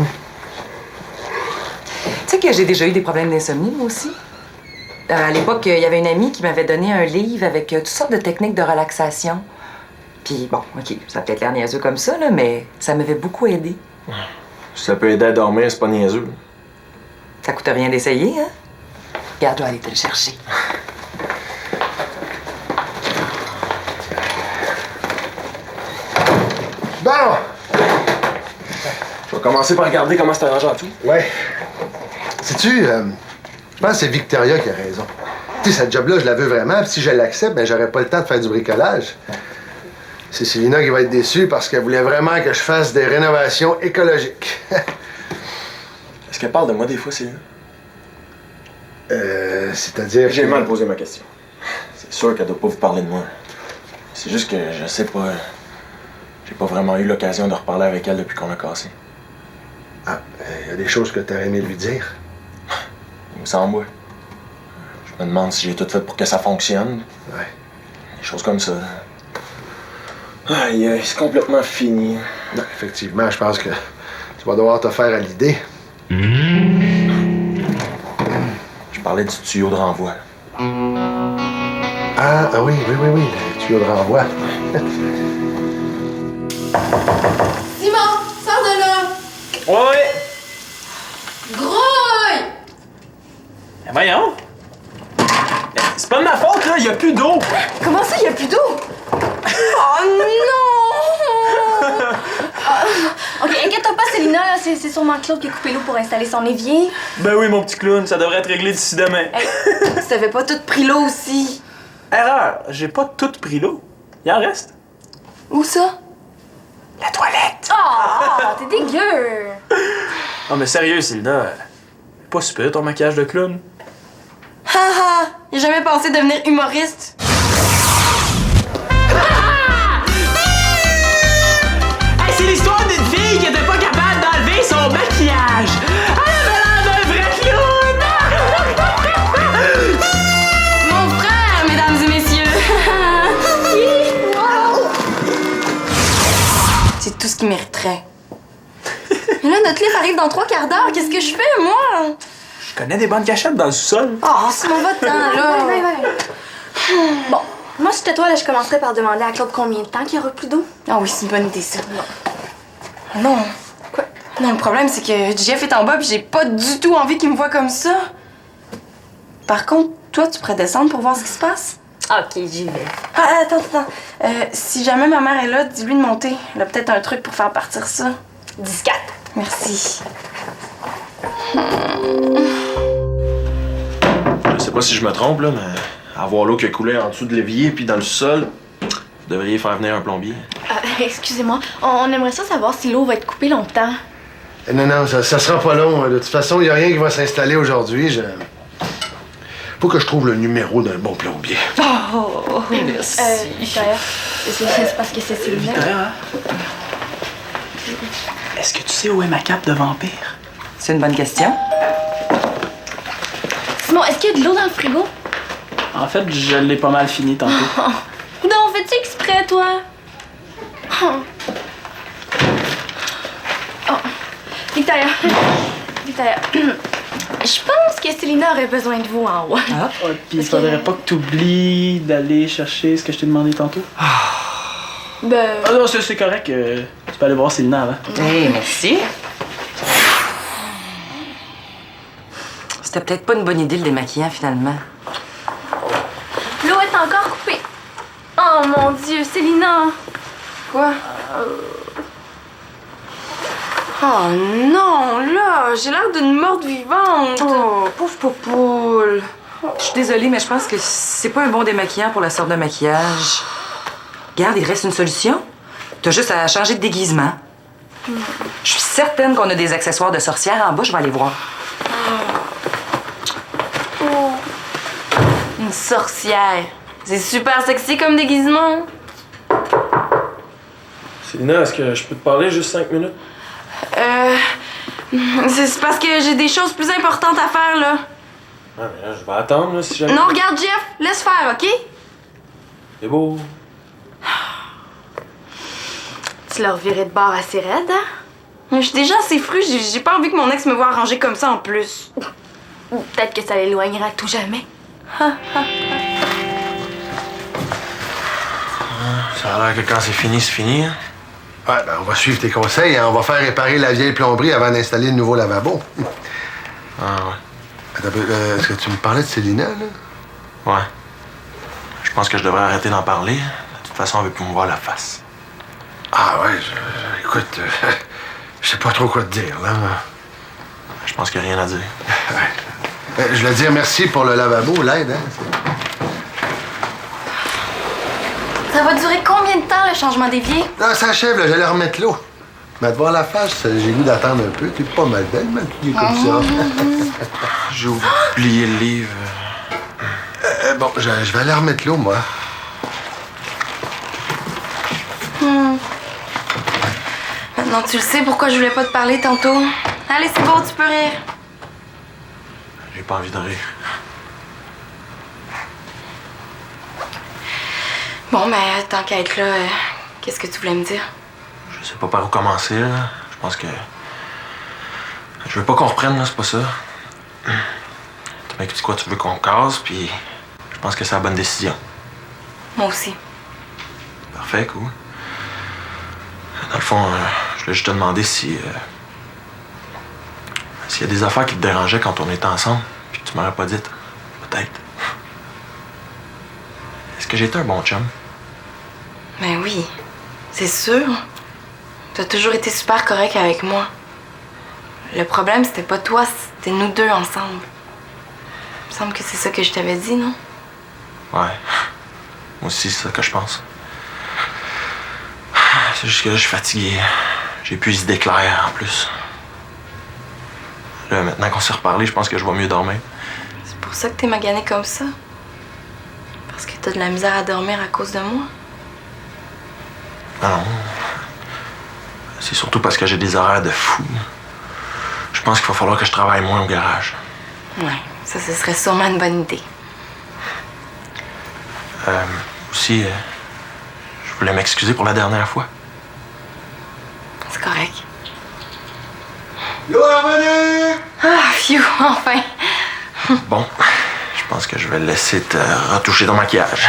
sais que j'ai déjà eu des problèmes d'insomnie, moi aussi. À l'époque, il y avait une amie qui m'avait donné un livre avec toutes sortes de techniques de relaxation. Puis bon, OK, ça a peut-être l'air niaiseux comme ça, là, mais ça m'avait beaucoup aidé. Si ça peut aider à dormir, c'est pas niaiseux. Ça coûte rien d'essayer, hein? Regarde, je dois aller te le chercher. Bon! Je vais commencer par regarder comment c'est arrangé en tout. Ouais. Sais-tu, je pense que c'est Victoria qui a raison. Tu sais, cette job-là, je la veux vraiment, puis si je l'accepte, ben j'aurai pas le temps de faire du bricolage. C'est Célina qui va être déçue parce qu'elle voulait vraiment que je fasse des rénovations écologiques. Est-ce qu'elle parle de moi des fois, Célina? C'est-à-dire... J'ai mal posé ma question. C'est sûr qu'elle doit pas vous parler de moi. C'est juste que je sais pas... J'ai pas vraiment eu l'occasion de reparler avec elle depuis qu'on a cassé. Ah, il y a des choses que t'aurais aimé lui dire. Il me semble, ouais. Je me demande si j'ai tout fait pour que ça fonctionne. Ouais. Des choses comme ça. Aïe, aïe, c'est complètement fini. Non, effectivement, je pense que tu vas devoir te faire à l'idée. Je parlais du tuyau de renvoi. Ah oui, le tuyau de renvoi. Simon, sors de là! Ouais! Grouille! Ben voyons! C'est pas de ma faute, là, y a plus d'eau! Comment ça, y a plus d'eau? Oh non! Ok, inquiète-toi pas, Célina, là, c'est sûrement Claude qui a coupé l'eau pour installer son évier. Ben oui, mon petit clown, ça devrait être réglé d'ici demain. Hey, tu t'avais pas tout pris l'eau aussi. Erreur, j'ai pas tout pris l'eau. Il en reste. Où ça? La toilette! Oh, t'es dégueu! Oh, mais sérieux, Célina, pas super ton maquillage de clown. Haha, j'ai jamais pensé devenir humoriste. Hey, c'est l'histoire d'une fille qui était pas capable d'enlever son maquillage! Elle avait l'air d'un vrai clown! Mon frère, mesdames et messieurs! C'est tout ce qu'il mériterait. Mais là, notre livre arrive dans 3 quarts d'heure. Qu'est-ce que je fais, moi? Je connais des bonnes cachettes dans le sous-sol. Oh, c'est mon va-t'en, là! Bon, moi, si j'étais toi, là, je commencerais par demander à Claude combien de temps qu'il y aura plus d'eau. Ah oui, c'est une bonne idée, ça. Non. Quoi? Non, le problème, c'est que Jeff est en bas pis j'ai pas du tout envie qu'il me voie comme ça. Par contre, toi, tu pourrais descendre pour voir ce qui se passe? Ok, j'y vais. Ah, attends. Si jamais ma mère est là, dis-lui de monter. Elle a peut-être un truc pour faire partir ça. 10-4. Merci. Je sais pas si je me trompe, là, mais avoir l'eau qui a coulé en dessous de l'évier puis dans le sol, vous devriez faire venir un plombier. Excusez-moi, on aimerait ça savoir si l'eau va être coupée longtemps. Non, ça sera pas long. De toute façon, il n'y a rien qui va s'installer aujourd'hui. Faut que je trouve le numéro d'un bon plombier. Oh, merci. Victoria, c'est parce que c'est Célina. Victoria, est-ce que tu sais où est ma cape de vampire? C'est une bonne question. Simon, est-ce qu'il y a de l'eau dans le frigo? En fait, je l'ai pas mal fini tantôt. Non, fais-tu exprès, toi? Oh. Victoria, je pense que Célina aurait besoin de vous en haut. Ah, puis il faudrait pas que tu oublies d'aller chercher ce que je t'ai demandé tantôt. Ben... Ah non, c'est correct. Tu peux aller voir Célina avant. Hey, merci. C'était peut-être pas une bonne idée le démaquillant, finalement. L'eau est encore coupée. Oh mon Dieu, Célina! Quoi? Oh non, là, j'ai l'air d'une morte vivante. Oh, pauvre popoule. Je suis désolée, mais je pense que c'est pas un bon démaquillant pour la sorte de maquillage. Regarde, il reste une solution. T'as juste à changer de déguisement. Je suis certaine qu'on a des accessoires de sorcière en bas, je vais aller voir. Une sorcière. C'est super sexy comme déguisement. Célina, est-ce que je peux te parler juste 5 minutes? C'est parce que j'ai des choses plus importantes à faire, là. Ah, mais là, je vais attendre, là, si jamais... Non, regarde, Jeff, laisse faire, OK? C'est beau. Tu leur virais de bord assez raide, hein? Je suis déjà assez fru, j'ai pas envie que mon ex me voie arranger comme ça en plus. Ou peut-être que ça l'éloignera à tout jamais. Ça a l'air que quand c'est fini, hein? Ouais, ben on va suivre tes conseils et on va faire réparer la vieille plomberie avant d'installer le nouveau lavabo. Ah ouais. Attends, est-ce que tu me parlais de Célina, là? Ouais. Je pense que je devrais arrêter d'en parler. De toute façon, on veut plus me voir la face. Ah ouais, écoute, je sais pas trop quoi te dire, là. Je pense qu'il n'y a rien à dire. Je voulais dire merci pour le lavabo, l'aide, hein? Ça va durer combien de temps, le changement d'évier? Ah, ça achève, là, j'allais remettre l'eau. Mais à te voir la face, j'ai goût d'attendre un peu. T'es pas mal belle, maquillée comme ça. J'ai oublié le livre. Bon, je vais aller remettre l'eau, moi. Maintenant, tu le sais pourquoi je voulais pas te parler tantôt. Allez, c'est bon, tu peux rire. J'ai pas envie de rire. Bon, mais tant qu'à être là, qu'est-ce que tu voulais me dire? Je sais pas par où commencer, là. Je pense que... Je veux pas qu'on reprenne, là, c'est pas ça. Mais tu dis quoi, tu veux qu'on casse, puis... Je pense que c'est la bonne décision. Moi aussi. Parfait, cool. Dans le fond, je voulais juste te demander si... s'il y a des affaires qui te dérangeaient quand on était ensemble, puis que tu m'aurais pas dites. Peut-être. Est-ce que j'étais un bon chum? Ben oui, c'est sûr. T'as toujours été super correct avec moi. Le problème, c'était pas toi, c'était nous deux ensemble. Il me semble que c'est ça que je t'avais dit, non? Ouais. Moi aussi, c'est ça que je pense. C'est juste que là, je suis fatigué. J'ai plus d'idées claires, en plus. Là, maintenant qu'on s'est reparlé, je pense que je vais mieux dormir. C'est pour ça que t'es magané comme ça? Parce que t'as de la misère à dormir à cause de moi? Non. C'est surtout parce que j'ai des horaires de fou. Je pense qu'il va falloir que je travaille moins au garage. Ouais, ça, ce serait sûrement une bonne idée. Aussi, je voulais m'excuser pour la dernière fois. C'est correct. Yo, revenu! Ah, phew, enfin! Bon, je pense que je vais laisser te retoucher ton maquillage.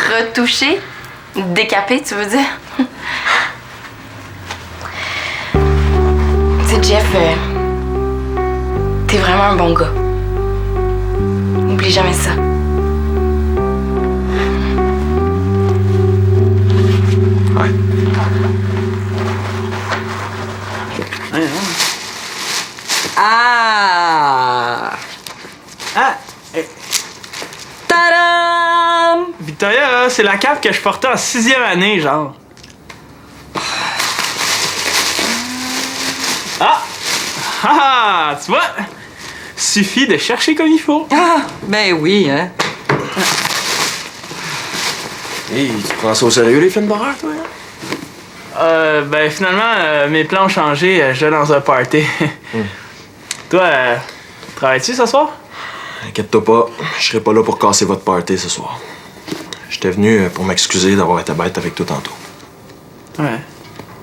Retoucher? Décaper, tu veux dire? Tu sais, Jeff, t'es vraiment un bon gars. N'oublie jamais ça. Ouais. Ah! Ah! Tadam! Victoria, c'est la cape que je portais en 6e année, genre. Ah! Ah! Tu vois? Suffit de chercher comme il faut. Ah! Ben oui, hein? Hey, tu prends ça au sérieux, les films d'horreur, toi? Ben finalement, mes plans ont changé. Je vais dans un party. Toi, travailles-tu ce soir? Inquiète-toi pas, je serai pas là pour casser votre party ce soir. J'étais venu pour m'excuser d'avoir été bête avec toi tantôt. Ouais,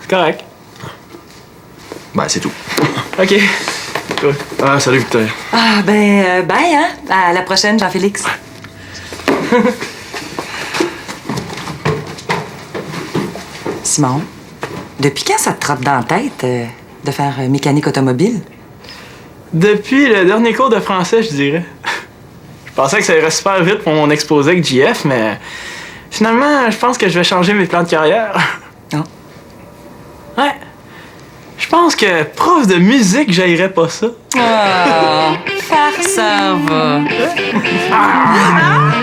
c'est correct. Ben, c'est tout. OK. Cool. Ah, salut, Victor. Ah, ben, bye, hein? À la prochaine, Jean-Félix. Simon, depuis quand ça te trotte dans la tête de faire mécanique automobile? Depuis le dernier cours de français, je dirais. Je pensais que ça irait super vite pour mon exposé avec JF, mais finalement, je pense que je vais changer mes plans de carrière. Non? Ouais. Je pense que prof de musique, j'haïrais pas ça. Ah, farceur va. Ah!